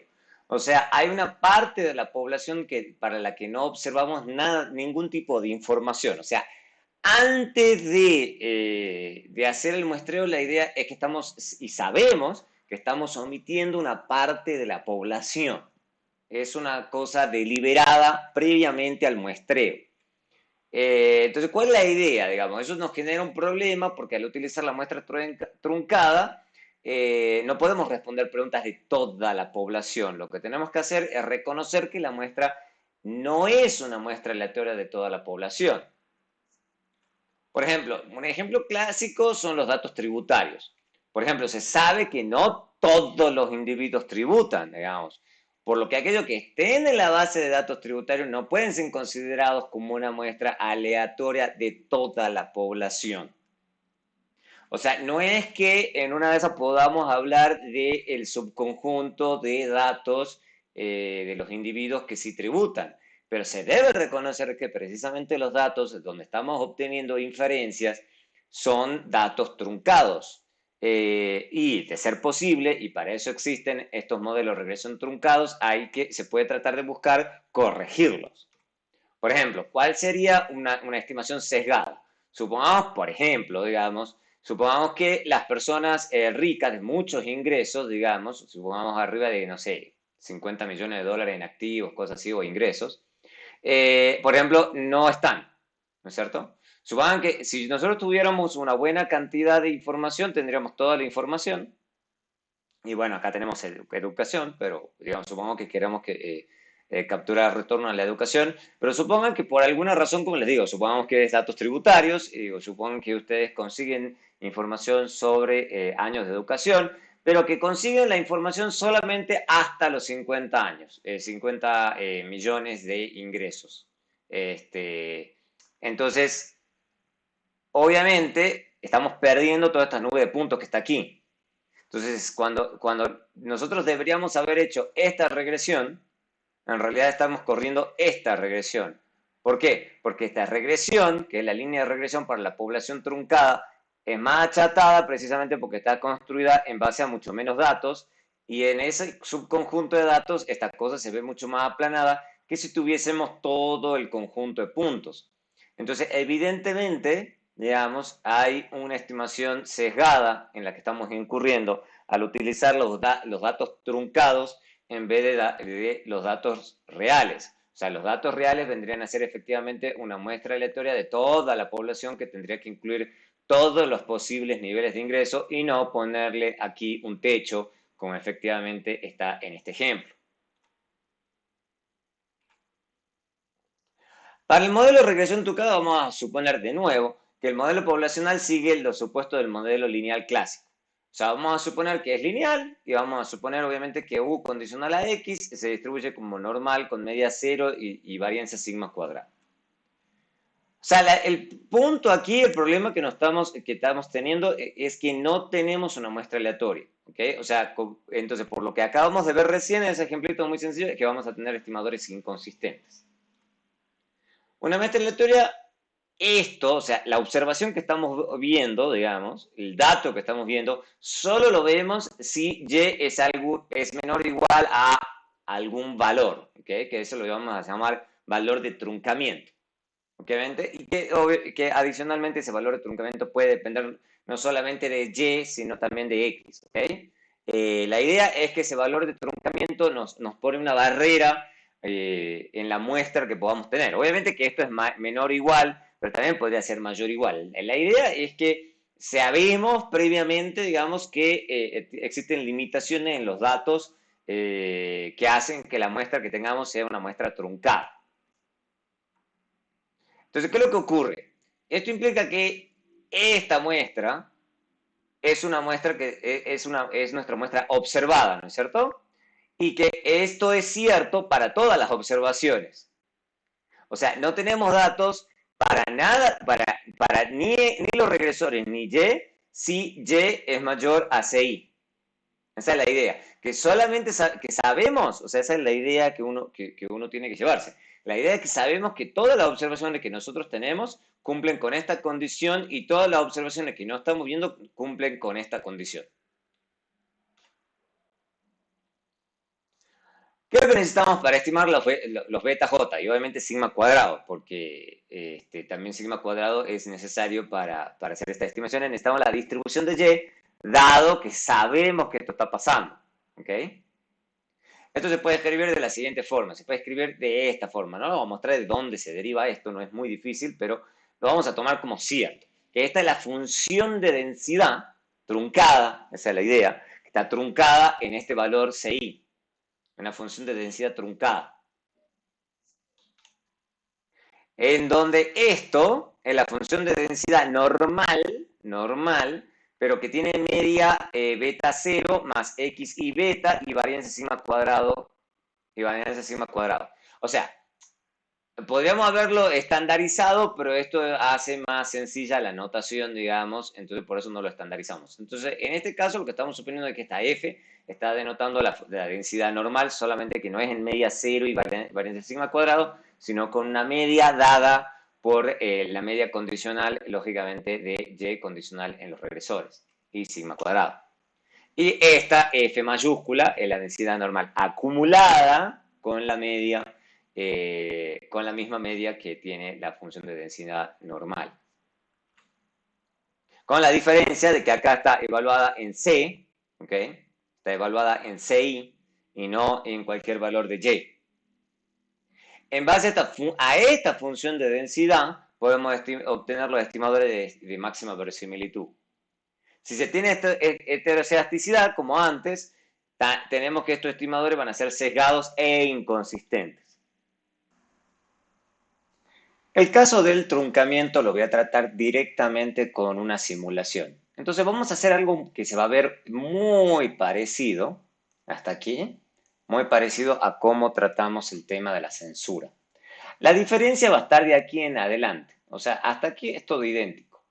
O sea, hay una parte de la población para la que no observamos ningún tipo de información. O sea, antes de hacer el muestreo, la idea es que sabemos que estamos omitiendo una parte de la población. Es una cosa deliberada previamente al muestreo. Entonces, ¿cuál es la idea? Digamos, eso nos genera un problema porque al utilizar la muestra truncada, no podemos responder preguntas de toda la población. Lo que tenemos que hacer es reconocer que la muestra no es una muestra aleatoria de toda la población. Por ejemplo, un ejemplo clásico son los datos tributarios. Por ejemplo, se sabe que no todos los individuos tributan, digamos. por lo que aquellos que estén en la base de datos tributarios no pueden ser considerados como una muestra aleatoria de toda la población. O sea, no es que en una de esas podamos hablar del subconjunto de datos de los individuos que sí tributan, pero se debe reconocer que precisamente los datos donde estamos obteniendo inferencias son datos truncados. Y de ser posible, y para eso existen estos modelos de regresión truncados, se puede tratar de buscar corregirlos. Por ejemplo, ¿cuál sería una estimación sesgada? Supongamos, por ejemplo, supongamos que las personas ricas de muchos ingresos, digamos, supongamos arriba de, no sé, 50 millones de dólares en activos, cosas así, o ingresos, por ejemplo, no están, ¿no es cierto? Supongan que si nosotros tuviéramos una buena cantidad de información, tendríamos toda la información. Y bueno, acá tenemos educación, pero digamos, supongamos que queramos capturar retorno a la educación, pero supongan que por alguna razón, como les digo, supongamos que es datos tributarios, y digo, supongan que ustedes consiguen información sobre años de educación, pero que consiguen la información solamente hasta los 50 años, 50 millones de ingresos. Entonces, obviamente, estamos perdiendo toda esta nube de puntos que está aquí. Entonces, cuando nosotros deberíamos haber hecho esta regresión, en realidad estamos corriendo esta regresión. ¿Por qué? Porque esta regresión, que es la línea de regresión para la población truncada, es más achatada precisamente porque está construida en base a mucho menos datos y en ese subconjunto de datos esta cosa se ve mucho más aplanada que si tuviésemos todo el conjunto de puntos. Entonces, evidentemente, digamos, hay una estimación sesgada en la que estamos incurriendo al utilizar los datos truncados en vez de los datos reales. O sea, los datos reales vendrían a ser efectivamente una muestra aleatoria de toda la población que tendría que incluir todos los posibles niveles de ingreso y no ponerle aquí un techo como efectivamente está en este ejemplo. Para el modelo de regresión trucada vamos a suponer de nuevo que el modelo poblacional sigue los supuestos del modelo lineal clásico. O sea, vamos a suponer que es lineal y vamos a suponer obviamente que U condicional a X se distribuye como normal con media cero y varianza sigma cuadrada. O sea, el punto aquí, el problema que estamos teniendo es que no tenemos una muestra aleatoria. ¿Okay? O sea, entonces por lo que acabamos de ver recién en ese ejemplito muy sencillo es que vamos a tener estimadores inconsistentes. Una muestra aleatoria, o sea, la observación que estamos viendo, digamos, el dato que estamos viendo, solo lo vemos si Y es menor o igual a algún valor, ¿okay? Que eso lo vamos a llamar valor de truncamiento. Obviamente, y que adicionalmente ese valor de truncamiento puede depender no solamente de Y, sino también de X. ¿Okay? La idea es que ese valor de truncamiento nos pone una barrera en la muestra que podamos tener. Obviamente que esto es menor o igual, pero también podría ser mayor o igual. La idea es que sabemos previamente, digamos, que existen limitaciones en los datos que hacen que la muestra que tengamos sea una muestra truncada. Entonces, ¿qué es lo que ocurre? Esto implica que esta muestra es una muestra que es nuestra muestra observada, ¿no es cierto? Y que esto es cierto para todas las observaciones. O sea, no tenemos datos para nada, para ni los regresores ni Y, si Y es mayor a CI. Esa es la idea, que solamente que sabemos, o sea, esa es la idea que uno tiene que llevarse. La idea es que sabemos que todas las observaciones que nosotros tenemos cumplen con esta condición y todas las observaciones que no estamos viendo cumplen con esta condición. ¿Qué es lo que necesitamos para estimar los beta J? Y obviamente sigma cuadrado, porque también sigma cuadrado es necesario para hacer esta estimación. Necesitamos la distribución de Y, dado que sabemos que esto está pasando. ¿Ok? Esto se puede escribir de la siguiente forma, se puede escribir de esta forma, ¿no? Vamos a mostrar de dónde se deriva esto, no es muy difícil, pero lo vamos a tomar como cierto. Que esta es la función de densidad truncada, esa es la idea, que está truncada en este valor CI, una función de densidad truncada. En donde esto es la función de densidad normal, pero que tiene media beta 0 más x y beta y varianza sigma cuadrado y varianza sigma cuadrado. O sea, podríamos haberlo estandarizado, pero esto hace más sencilla la notación, digamos, entonces por eso no lo estandarizamos. Entonces, en este caso, lo que estamos suponiendo es que esta F está denotando la densidad normal, solamente que no es en media cero y varianza sigma cuadrado, sino con una media dada por la media condicional, lógicamente, de Y condicional en los regresores y sigma cuadrado. Y esta F mayúscula es la densidad normal acumulada con la media, con la misma media que tiene la función de densidad normal. Con la diferencia de que acá está evaluada en C, ¿ok? Está evaluada en CI y no en cualquier valor de Y. En base a esta función de densidad, podemos obtener los estimadores de máxima verosimilitud. Si se tiene heterocedasticidad, como antes, tenemos que estos estimadores van a ser sesgados e inconsistentes. El caso del truncamiento lo voy a tratar directamente con una simulación. Entonces vamos a hacer algo que se va a ver muy parecido, hasta aquí, muy parecido a cómo tratamos el tema de la censura. La diferencia va a estar de aquí en adelante, o sea, hasta aquí es todo idéntico.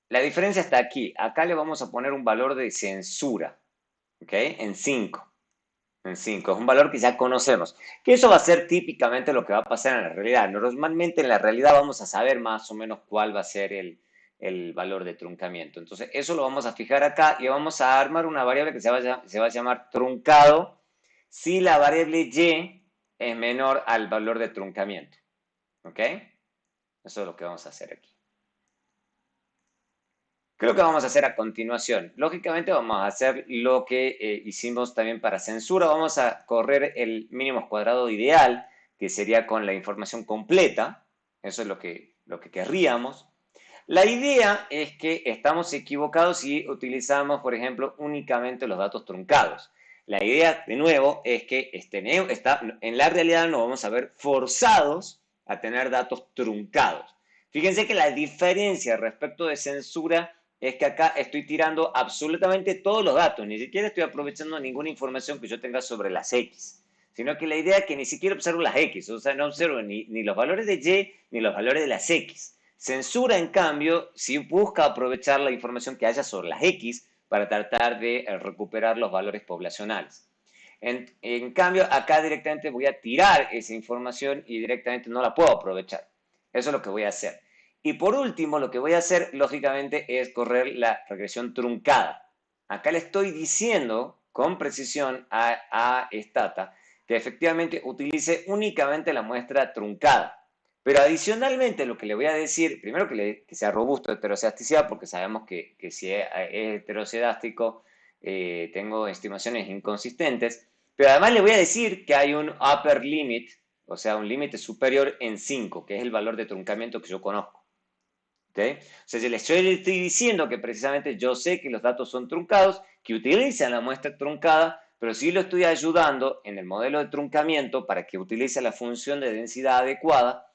La diferencia está aquí. Acá le vamos a poner un valor de censura, ¿ok? En 5. En 5. Es un valor que ya conocemos. Que eso va a ser típicamente lo que va a pasar en la realidad. Normalmente en la realidad vamos a saber más o menos cuál va a ser el valor de truncamiento. Entonces, eso lo vamos a fijar acá y vamos a armar una variable que se va a llamar truncado si la variable y es menor al valor de truncamiento. ¿Ok? Eso es lo que vamos a hacer aquí. Creo que vamos a hacer a continuación. Lógicamente vamos a hacer lo que hicimos también para censura. Vamos a correr el mínimo cuadrado ideal, que sería con la información completa. Eso es lo que querríamos. La idea es que estamos equivocados si utilizamos, por ejemplo, únicamente los datos truncados. La idea, de nuevo, es que en la realidad nos vamos a ver forzados a tener datos truncados. Fíjense que la diferencia respecto de censura es que acá estoy tirando absolutamente todos los datos, ni siquiera estoy aprovechando ninguna información que yo tenga sobre las X, sino que la idea es que ni siquiera observo las X, o sea, no observo ni los valores de Y ni los valores de las X. Censura, en cambio, sí busca aprovechar la información que haya sobre las X para tratar de recuperar los valores poblacionales. En cambio, acá directamente voy a tirar esa información y directamente no la puedo aprovechar. Eso es lo que voy a hacer. Y por último, lo que voy a hacer, lógicamente, es correr la regresión truncada. Acá le estoy diciendo con precisión a Stata que efectivamente utilice únicamente la muestra truncada. Pero adicionalmente lo que le voy a decir, primero que sea robusto de heterocedasticidad, porque sabemos que si es heterocedástico tengo estimaciones inconsistentes, pero además le voy a decir que hay un upper limit, o sea, un límite superior en 5, que es el valor de truncamiento que yo conozco. ¿Okay? O sea, yo le estoy diciendo que precisamente yo sé que los datos son truncados, que utilizan la muestra truncada, pero sí lo estoy ayudando en el modelo de truncamiento para que utilice la función de densidad adecuada.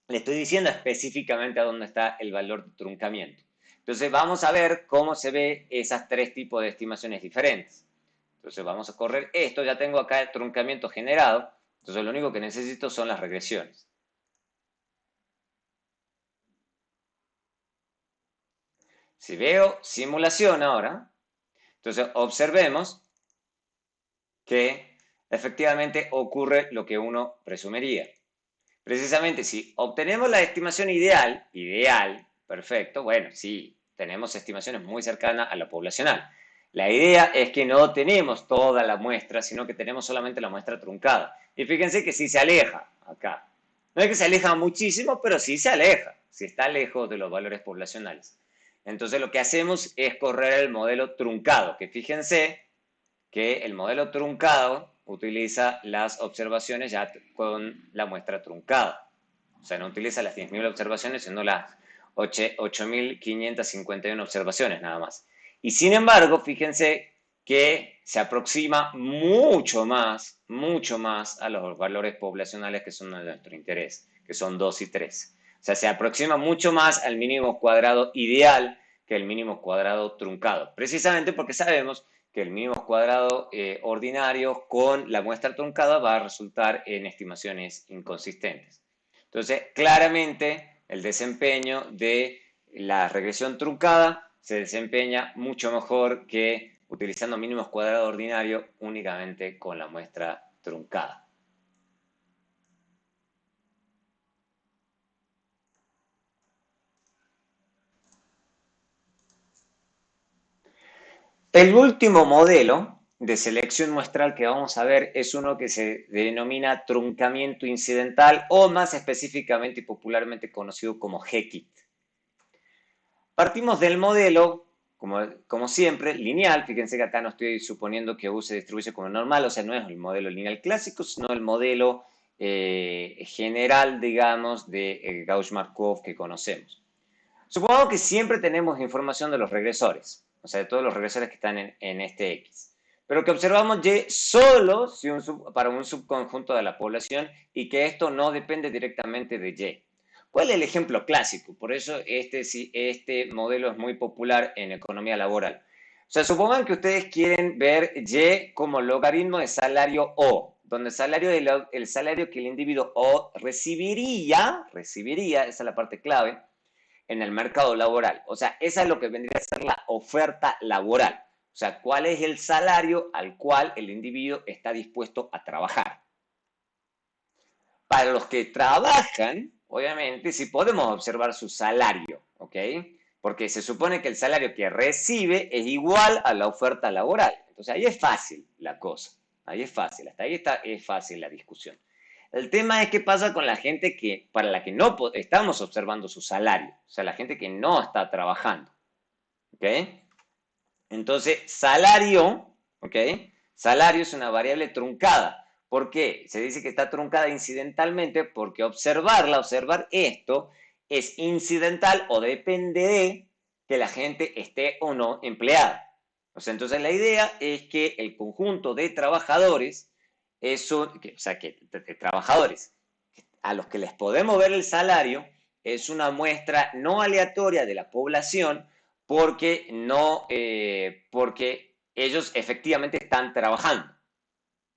Le estoy diciendo específicamente a dónde está el valor de truncamiento. Entonces vamos a ver cómo se ve esas tres tipos de estimaciones diferentes. Entonces vamos a correr esto, ya tengo acá el truncamiento generado, entonces lo único que necesito son las regresiones. Si veo simulación ahora, entonces observemos que efectivamente ocurre lo que uno presumiría. Precisamente si obtenemos la estimación ideal, perfecto, bueno, sí, tenemos estimaciones muy cercanas a la poblacional. La idea es que no tenemos toda la muestra, sino que tenemos solamente la muestra truncada. Y fíjense que sí se aleja acá. No es que se aleja muchísimo, pero sí se aleja, sí está lejos de los valores poblacionales. Entonces lo que hacemos es correr el modelo truncado, que fíjense que el modelo truncado utiliza las observaciones ya con la muestra truncada. O sea, no utiliza las 10.000 observaciones, sino las 8.551 observaciones nada más. Y sin embargo, fíjense que se aproxima mucho más a los valores poblacionales que son de nuestro interés, que son 2 y 3. O sea, se aproxima mucho más al mínimo cuadrado ideal que el mínimo cuadrado truncado, precisamente porque sabemos que el mínimo cuadrado ordinario con la muestra truncada va a resultar en estimaciones inconsistentes. Entonces, claramente, el desempeño de la regresión truncada se desempeña mucho mejor que utilizando mínimos cuadrados ordinarios únicamente con la muestra truncada. El último modelo de selección muestral que vamos a ver es uno que se denomina truncamiento incidental o más específicamente y popularmente conocido como GKIT. Partimos del modelo, como siempre, lineal. Fíjense que acá no estoy suponiendo que U se distribuye como normal, o sea, no es el modelo lineal clásico, sino el modelo general, digamos, de Gauss-Markov que conocemos. Supongamos que siempre tenemos información de los regresores, o sea, de todos los regresores que están en este X. Pero que observamos Y solo si para un subconjunto de la población y que esto no depende directamente de Y. ¿Cuál es el ejemplo clásico? Por eso este modelo es muy popular en economía laboral. O sea, supongan que ustedes quieren ver Y como logaritmo de salario O, donde el salario que el individuo O recibiría, esa es la parte clave, en el mercado laboral. O sea, esa es lo que vendría a ser la oferta laboral. O sea, cuál es el salario al cual el individuo está dispuesto a trabajar. Para los que trabajan, obviamente, sí podemos observar su salario, ¿ok? Porque se supone que el salario que recibe es igual a la oferta laboral. Entonces ahí es fácil la cosa. Ahí es fácil, hasta ahí es fácil la discusión. El tema es qué pasa con la gente para la que no estamos observando su salario, o sea, la gente que no está trabajando, ¿ok? Entonces, salario, ¿ok? Salario es una variable truncada. ¿Por qué? Se dice que está truncada incidentalmente porque observar esto, es incidental o depende de que la gente esté o no empleada. O sea, entonces la idea es que el conjunto de trabajadores, o sea, que de trabajadores a los que les podemos ver el salario, es una muestra no aleatoria de la población porque, no, porque ellos efectivamente están trabajando.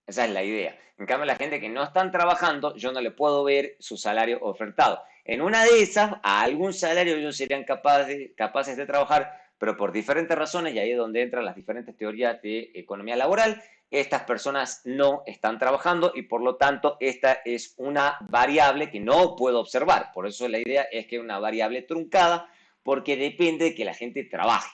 Esa es la idea. En cambio, la gente que no están trabajando, yo no le puedo ver su salario ofertado. En una de esas, a algún salario ellos serían capaces de trabajar, pero por diferentes razones, y ahí es donde entran las diferentes teorías de economía laboral, estas personas no están trabajando y por lo tanto esta es una variable que no puedo observar. Por eso la idea es que es una variable truncada porque depende de que la gente trabaje.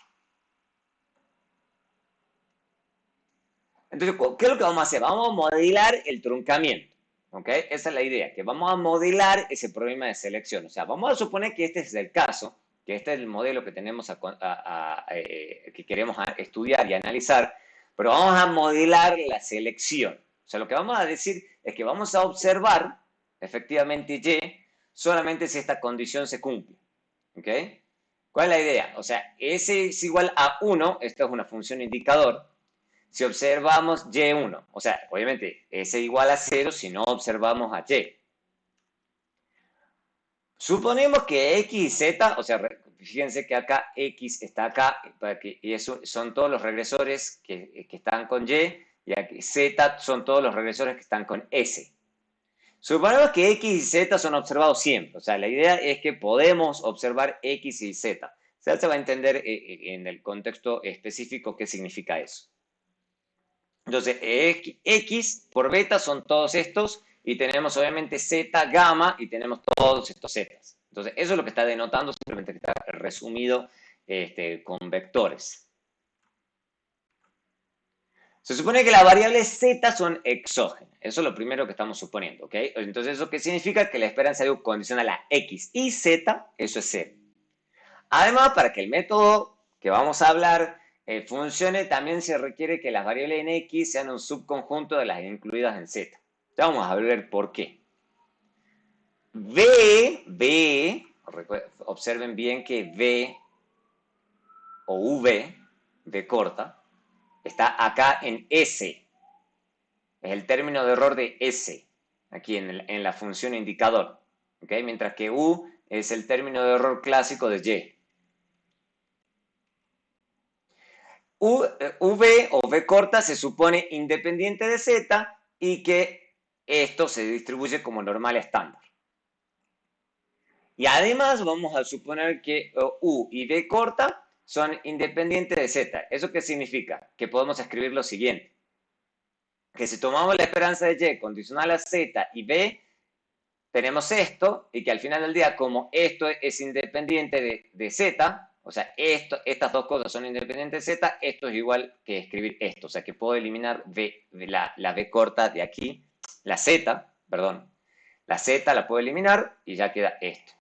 Entonces, ¿qué es lo que vamos a hacer? Vamos a modelar el truncamiento. ¿Ok? Esa es la idea, que vamos a modelar ese problema de selección. O sea, vamos a suponer que este es el caso, que este es el modelo que tenemos que queremos estudiar y analizar, pero vamos a modelar la selección. O sea, lo que vamos a decir es que vamos a observar efectivamente Y solamente si esta condición se cumple. ¿Ok? ¿Cuál es la idea? O sea, S es igual a 1, esta es una función indicador, si observamos Y1. O sea, obviamente S igual a 0 si no observamos a Y. Suponemos que X y Z, o sea, fíjense que acá X está acá, y eso son todos los regresores que están con y aquí Z son todos los regresores que están con S. Suponemos que X y Z son observados siempre, o sea, la idea es que podemos observar X y Z. Ya se va a entender en el contexto específico qué significa eso. Entonces, X por beta son todos estos y tenemos obviamente Z gamma y tenemos todos estos Z. Entonces, eso es lo que está denotando, simplemente que está resumido con vectores. Se supone que las variables Z son exógenas. Eso es lo primero que estamos suponiendo, ¿ok? Entonces, ¿eso qué significa? Que la esperanza de U condiciona a X y Z, eso es 0. Además, para que el método que vamos a hablar funcione, también se requiere que las variables en X sean un subconjunto de las incluidas en Z. Ya vamos a ver por qué. Observen bien que V o V corta, está acá en S. Es el término de error de S, aquí en la función indicador. ¿Okay? Mientras que U es el término de error clásico de Y. V o V corta se supone independiente de Z y que esto se distribuye como normal estándar. Y además vamos a suponer que U y V corta son independientes de Z. ¿Eso qué significa? Que podemos escribir lo siguiente. Que si tomamos la esperanza de Y condicional a Z y B, tenemos esto, y que al final del día, como esto es independiente de Z, o sea, estas dos cosas son independientes de Z, esto es igual que escribir esto, o sea, que puedo eliminar la V corta de aquí, la Z, perdón, la Z la puedo eliminar y ya queda esto.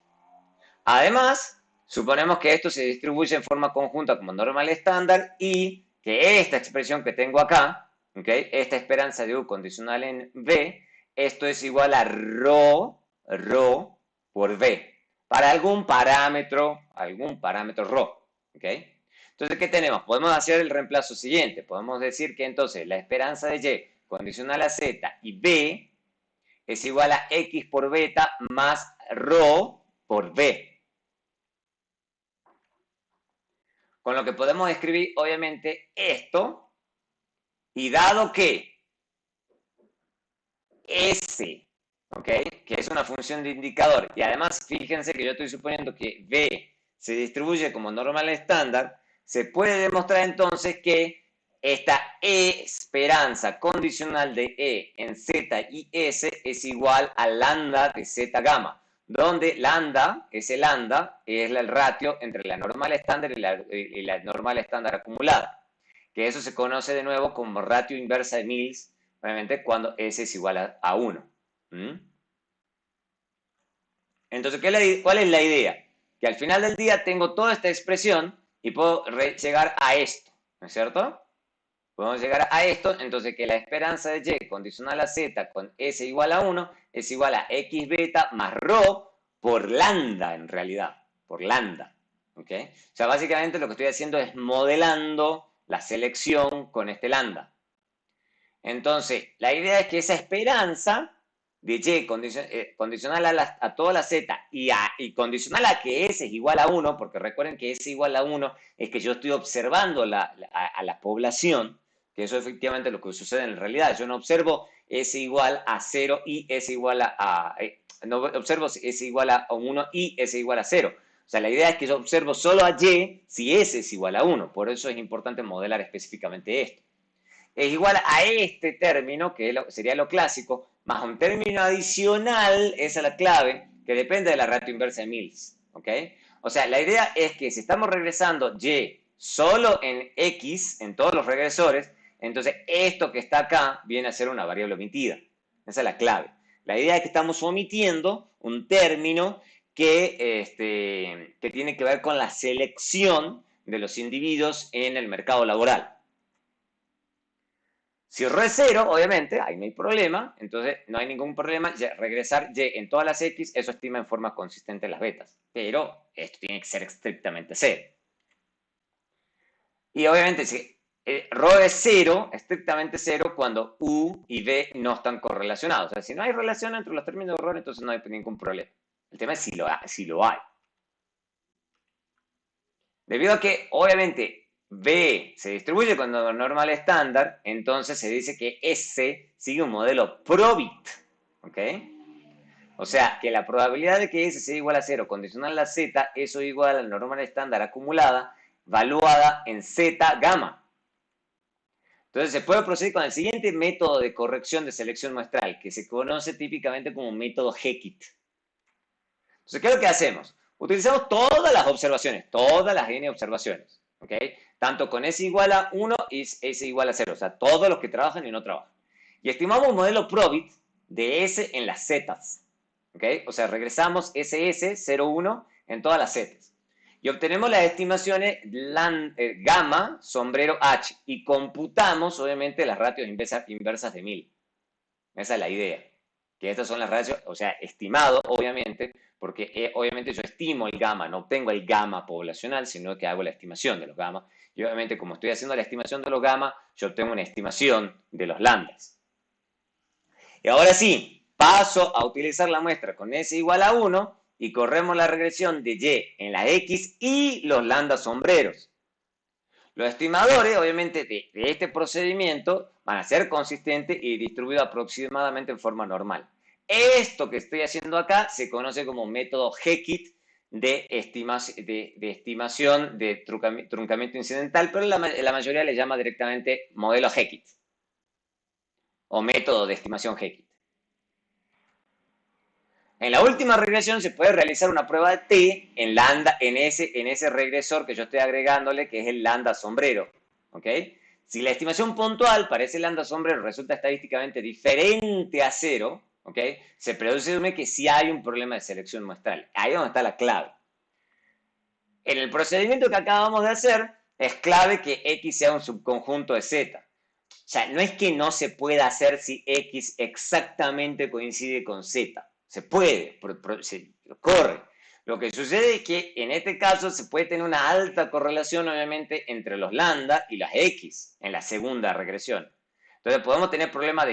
Además, suponemos que esto se distribuye en forma conjunta como normal estándar y que esta expresión que tengo acá, ¿okay? Esta esperanza de U condicional en V, esto es igual a rho por V, para algún parámetro rho, ¿ok? Entonces, ¿qué tenemos? Podemos hacer el reemplazo siguiente. Podemos decir que entonces la esperanza de Y condicional a Z y B es igual a X por beta más rho por V. Con lo que podemos escribir, obviamente, esto, y dado que S, ¿ok? Que es una función de indicador, y además fíjense que yo estoy suponiendo que V se distribuye como normal estándar, se puede demostrar entonces que esta esperanza condicional de E en Z y S es igual a lambda de Z gamma, donde lambda, ese lambda, es el ratio entre la normal estándar y la normal estándar acumulada, que eso se conoce de nuevo como ratio inversa de Mills, obviamente cuando S es igual a 1. ¿Mm? Entonces, ¿cuál es la idea? Que al final del día tengo toda esta expresión y puedo llegar a esto, ¿no es cierto? Podemos llegar a esto, entonces que la esperanza de Y condicional a Z con S igual a 1 es igual a X beta más rho por lambda en realidad, por lambda. ¿Okay? O sea, básicamente lo que estoy haciendo es modelando la selección con este lambda. Entonces, la idea es que esa esperanza de Y condicional a toda la Z y condicional a que S es igual a 1, porque recuerden que S igual a 1 es que yo estoy observando a la población, que eso es efectivamente lo que sucede en realidad. Yo no observo S igual a 0 y S igual no observo S igual a 1 y S igual a 0. O sea, la idea es que yo observo solo a Y si S es igual a 1. Por eso es importante modelar específicamente esto. Es igual a este término, que sería lo clásico, más un término adicional, esa es la clave, que depende de la ratio inversa de Mills. ¿Ok? O sea, la idea es que si estamos regresando Y solo en X, en todos los regresores, entonces esto que está acá viene a ser una variable omitida. Esa es la clave. La idea es que estamos omitiendo un término que tiene que ver con la selección de los individuos en el mercado laboral. Si rho es 0, obviamente, ahí no hay problema, entonces no hay ningún problema. Regresar Y en todas las X, eso estima en forma consistente las betas. Pero esto tiene que ser estrictamente 0. Y obviamente, si rho es 0, estrictamente 0, cuando U y V no están correlacionados. O sea, si no hay relación entre los términos de rho, entonces no hay ningún problema. El tema es si lo hay. Debido a que, obviamente, B se distribuye con normal estándar, entonces se dice que S sigue un modelo Probit. ¿Ok? O sea, que la probabilidad de que S sea igual a 0 condicional a Z, eso es igual a la normal estándar acumulada, valuada en Z gamma. Entonces se puede proceder con el siguiente método de corrección de selección muestral, que se conoce típicamente como método Heckit. Entonces, ¿qué es lo que hacemos? Utilizamos todas las observaciones, todas las n observaciones, ¿ok? Tanto con S igual a 1 y S igual a 0, o sea, todos los que trabajan y no trabajan. Y estimamos un modelo Probit de S en las Z, ¿ok? O sea, regresamos SS 01 en todas las Z. Y obtenemos las estimaciones gamma, sombrero H, y computamos, obviamente, las ratios inversas de 1000. Esa es la idea. Que estas son las ratios, o sea, estimado, obviamente, porque obviamente yo estimo el gamma, no obtengo el gamma poblacional, sino que hago la estimación de los gamma. Y obviamente, como estoy haciendo la estimación de los gamma, yo obtengo una estimación de los lambdas. Y ahora sí, paso a utilizar la muestra con S igual a 1 y corremos la regresión de Y en la X y los lambdas sombreros. Los estimadores, obviamente, de este procedimiento van a ser consistentes y distribuidos aproximadamente en forma normal. Esto que estoy haciendo acá se conoce como método Heckit de estimación de truncamiento incidental, pero la mayoría le llama directamente modelo Heckit o método de estimación Heckit. En la última regresión se puede realizar una prueba de T en ese regresor que yo estoy agregándole, que es el lambda sombrero. ¿Ok? Si la estimación puntual para ese lambda sombrero resulta estadísticamente diferente a cero, ¿ok? Se presume que sí hay un problema de selección muestral. Ahí es donde está la clave. En el procedimiento que acabamos de hacer, es clave que X sea un subconjunto de Z. O sea, no es que no se pueda hacer si X exactamente coincide con Z. Se puede, se corre. Lo que sucede es que en este caso se puede tener una alta correlación, obviamente, entre los lambda y las X en la segunda regresión. Entonces podemos tener problemas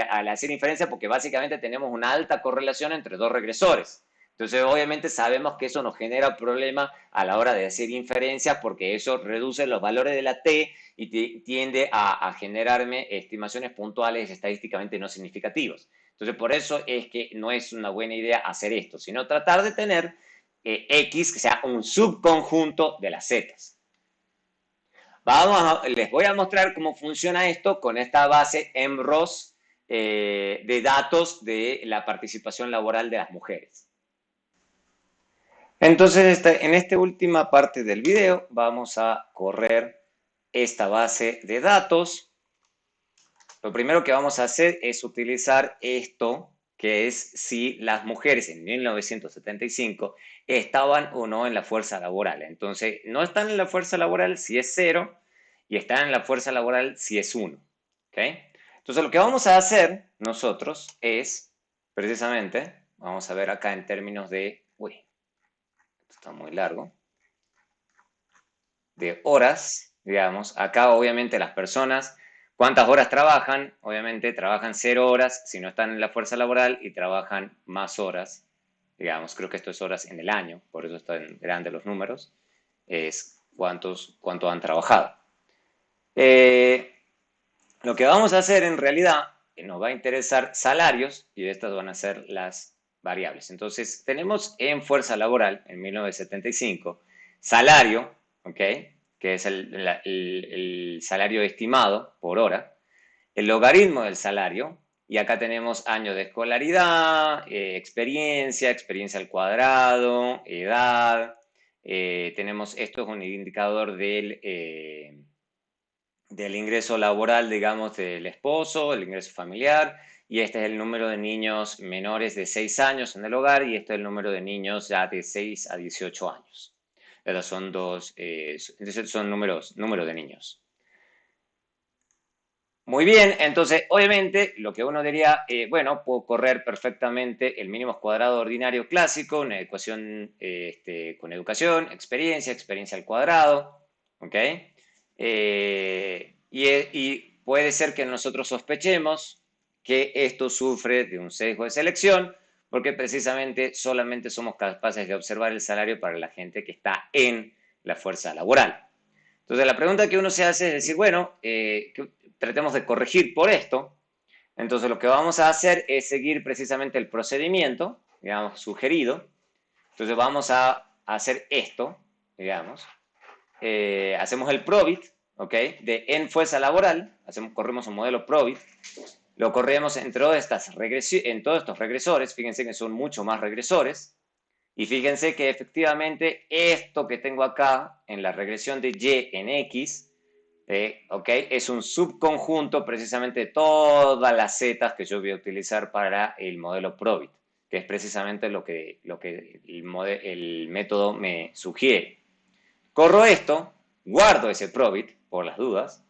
al hacer inferencia porque básicamente tenemos una alta correlación entre dos regresores. Entonces, obviamente sabemos que eso nos genera problemas a la hora de hacer inferencias porque eso reduce los valores de la T y tiende a generarme estimaciones puntuales estadísticamente no significativas. Entonces, por eso es que no es una buena idea hacer esto, sino tratar de tener X que sea un subconjunto de las Z. Les voy a mostrar cómo funciona esto con esta base MROS de datos de la participación laboral de las mujeres. Entonces, en esta última parte del video vamos a correr esta base de datos. Lo primero que vamos a hacer es utilizar esto, que es si las mujeres en 1975 estaban o no en la fuerza laboral. Entonces, no están en la fuerza laboral si es 0 y están en la fuerza laboral si es 1. ¿Okay? Entonces, lo que vamos a hacer nosotros es, precisamente, vamos a ver acá en términos de, uy, está muy largo, de horas, digamos. Acá obviamente las personas, ¿cuántas horas trabajan? Obviamente trabajan 0 horas si no están en la fuerza laboral y trabajan más horas, digamos, creo que esto es horas en el año, por eso están grandes los números, es cuánto han trabajado. Lo que vamos a hacer en realidad, nos va a interesar salarios y estas van a ser las variables. Entonces, tenemos en fuerza laboral, en 1975, salario, ¿ok? Que es el salario estimado por hora, el logaritmo del salario, y acá tenemos año de escolaridad, experiencia al cuadrado, edad, esto es un indicador del ingreso laboral, digamos, del esposo, el ingreso familiar, y este es el número de niños menores de 6 años en el hogar, y este es el número de niños ya de 6 a 18 años. Estos son son números de niños. Muy bien, entonces, obviamente, lo que uno diría, bueno, puedo correr perfectamente el mínimo cuadrado ordinario clásico, una ecuación con educación, experiencia al cuadrado, ¿ok? Y puede ser que nosotros sospechemos que esto sufre de un sesgo de selección, porque precisamente solamente somos capaces de observar el salario para la gente que está en la fuerza laboral. Entonces, la pregunta que uno se hace es decir, bueno, tratemos de corregir por esto. Entonces, lo que vamos a hacer es seguir precisamente el procedimiento, digamos, sugerido. Entonces, vamos a hacer esto, digamos. Hacemos el PROBIT, ¿ok? De en fuerza laboral, corremos un modelo PROBIT, lo corremos en todos estos regresores, fíjense que son mucho más regresores, y fíjense que efectivamente esto que tengo acá en la regresión de Y en X, ¿ok? Es un subconjunto precisamente de todas las zetas que yo voy a utilizar para el modelo PROBIT, que es precisamente lo que el método me sugiere. Corro esto, guardo ese PROBIT por las dudas,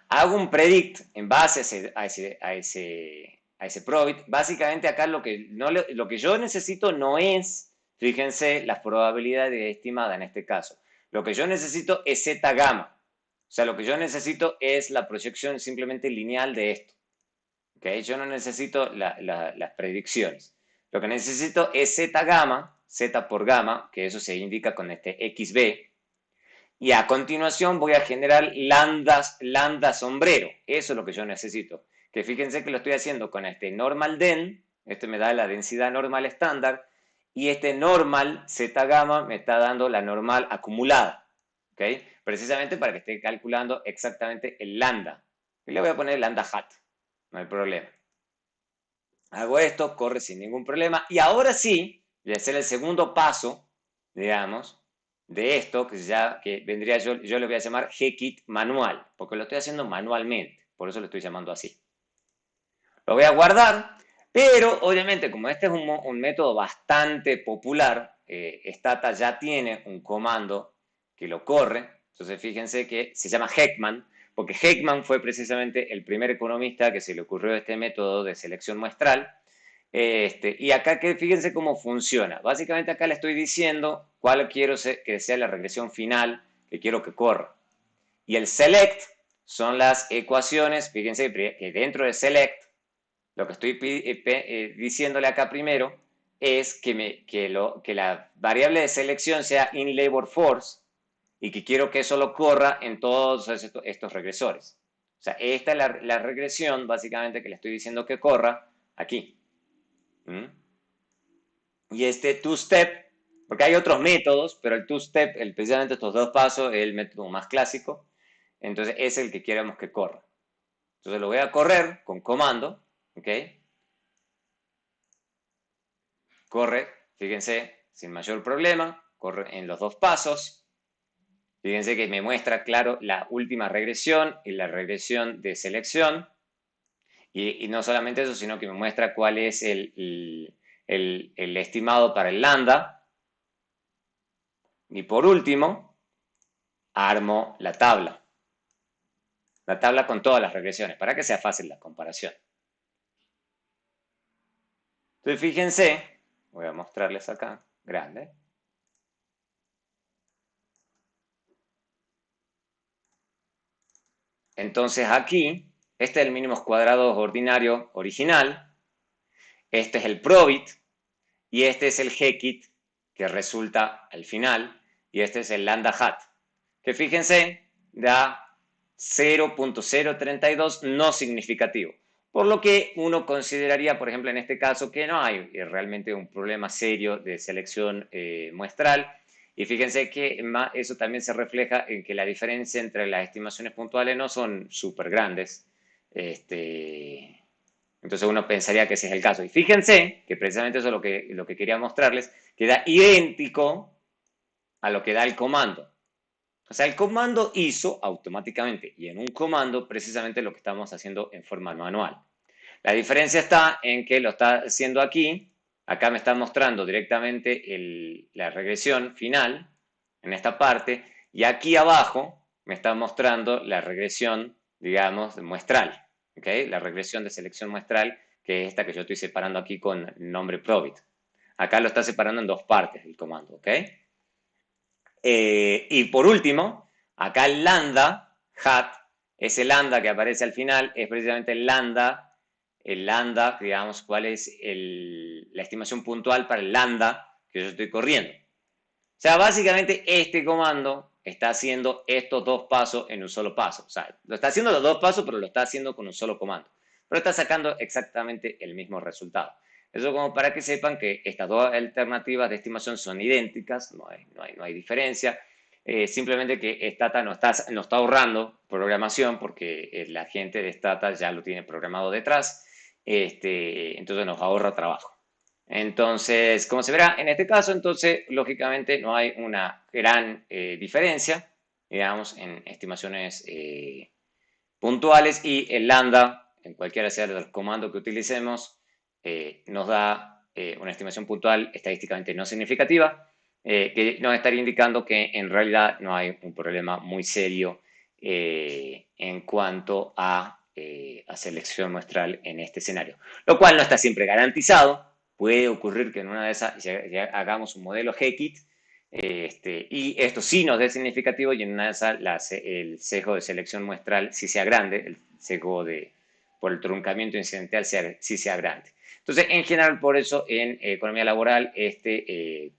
hago un predict en base a ese PROBIT. Básicamente acá lo que yo necesito no es, fíjense, la probabilidad estimada en este caso. Lo que yo necesito es Z gamma. O sea, lo que yo necesito es la proyección simplemente lineal de esto. ¿Okay? Yo no necesito las predicciones. Lo que necesito es Z gamma, Z por gamma, que eso se indica con este XB, Y a continuación voy a generar lambda sombrero. Eso es lo que yo necesito. Que fíjense que lo estoy haciendo con este normal den, este me da la densidad normal estándar, y este normal z gamma me está dando la normal acumulada. ¿Ok? Precisamente para que esté calculando exactamente el lambda. Y le voy a poner lambda hat. No hay problema. Hago esto, corre sin ningún problema. Y ahora sí, voy a hacer el segundo paso, digamos, de esto, que vendría, yo le voy a llamar Gkit manual, porque lo estoy haciendo manualmente, por eso lo estoy llamando así. Lo voy a guardar, pero obviamente como este es un método bastante popular, Stata ya tiene un comando que lo corre, entonces fíjense que se llama Heckman, porque Heckman fue precisamente el primer economista que se le ocurrió este método de selección muestral. Y acá que fíjense cómo funciona. Básicamente acá le estoy diciendo cuál quiero que sea la regresión final que quiero que corra. Y el select son las ecuaciones, fíjense que dentro de select, lo que estoy diciéndole acá primero es que la variable de selección sea in labor force y que quiero que eso lo corra en todos estos regresores. O sea, esta es la regresión básicamente que le estoy diciendo que corra aquí. ¿Mm? Y este two-step, porque hay otros métodos, pero el two-step, precisamente estos dos pasos, es el método más clásico. Entonces es el que queremos que corra. Entonces lo voy a correr con comando, ¿ok? Corre, fíjense, sin mayor problema, corre en los dos pasos. Fíjense que me muestra, claro, la última regresión y la regresión de selección. Y no solamente eso, sino que me muestra cuál es el estimado para el lambda. Y por último, armo la tabla. La tabla con todas las regresiones, para que sea fácil la comparación. Entonces, fíjense, voy a mostrarles acá, grande. Entonces aquí, este es el mínimo cuadrado ordinario original, este es el probit y este es el Gkit que resulta al final y este es el lambda hat, que fíjense da 0.032 no significativo, por lo que uno consideraría, por ejemplo, en este caso que no hay realmente un problema serio de selección muestral. Y fíjense que eso también se refleja en que la diferencia entre las estimaciones puntuales no son súper grandes. Entonces uno pensaría que ese es el caso. Y fíjense que precisamente eso es lo que quería mostrarles, que da idéntico a lo que da el comando. O sea, el comando hizo automáticamente y en un comando precisamente lo que estamos haciendo en forma manual. La diferencia está en que lo está haciendo aquí. Acá me está mostrando directamente la regresión final en esta parte y aquí abajo me está mostrando la regresión, digamos, muestral. ¿Okay? La regresión de selección muestral, que es esta que yo estoy separando aquí con nombre probit. Acá lo está separando en dos partes el comando. ¿Ok? Y por último, acá el lambda hat, ese lambda que aparece al final, es precisamente el lambda, digamos, cuál es la estimación puntual para el lambda que yo estoy corriendo. O sea, básicamente este comando está haciendo estos dos pasos en un solo paso. O sea, lo está haciendo los dos pasos, pero lo está haciendo con un solo comando. Pero está sacando exactamente el mismo resultado. Eso como para que sepan que estas dos alternativas de estimación son idénticas, no hay diferencia. Simplemente que Stata no está ahorrando programación porque la gente de Stata ya lo tiene programado detrás. Entonces nos ahorra trabajo. Entonces, como se verá, en este caso, entonces, lógicamente no hay una gran diferencia, digamos, en estimaciones puntuales y el lambda, en cualquiera sea de los comandos que utilicemos, nos da una estimación puntual estadísticamente no significativa, que nos estaría indicando que en realidad no hay un problema muy serio en cuanto a selección muestral en este escenario, lo cual no está siempre garantizado. Puede ocurrir que en una de esas ya hagamos un modelo Gkit y esto sí nos dé significativo y en una de esas el sesgo de selección muestral sí sea grande, el sesgo por el truncamiento incidental sí sea grande. Entonces, en general, por eso en economía laboral este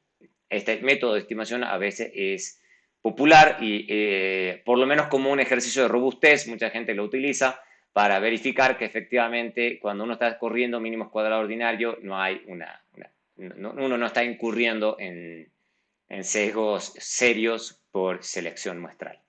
método de estimación a veces es popular y por lo menos como un ejercicio de robustez, mucha gente lo utiliza para verificar que efectivamente cuando uno está corriendo mínimos cuadrados ordinario no hay uno no está incurriendo en sesgos serios por selección muestral.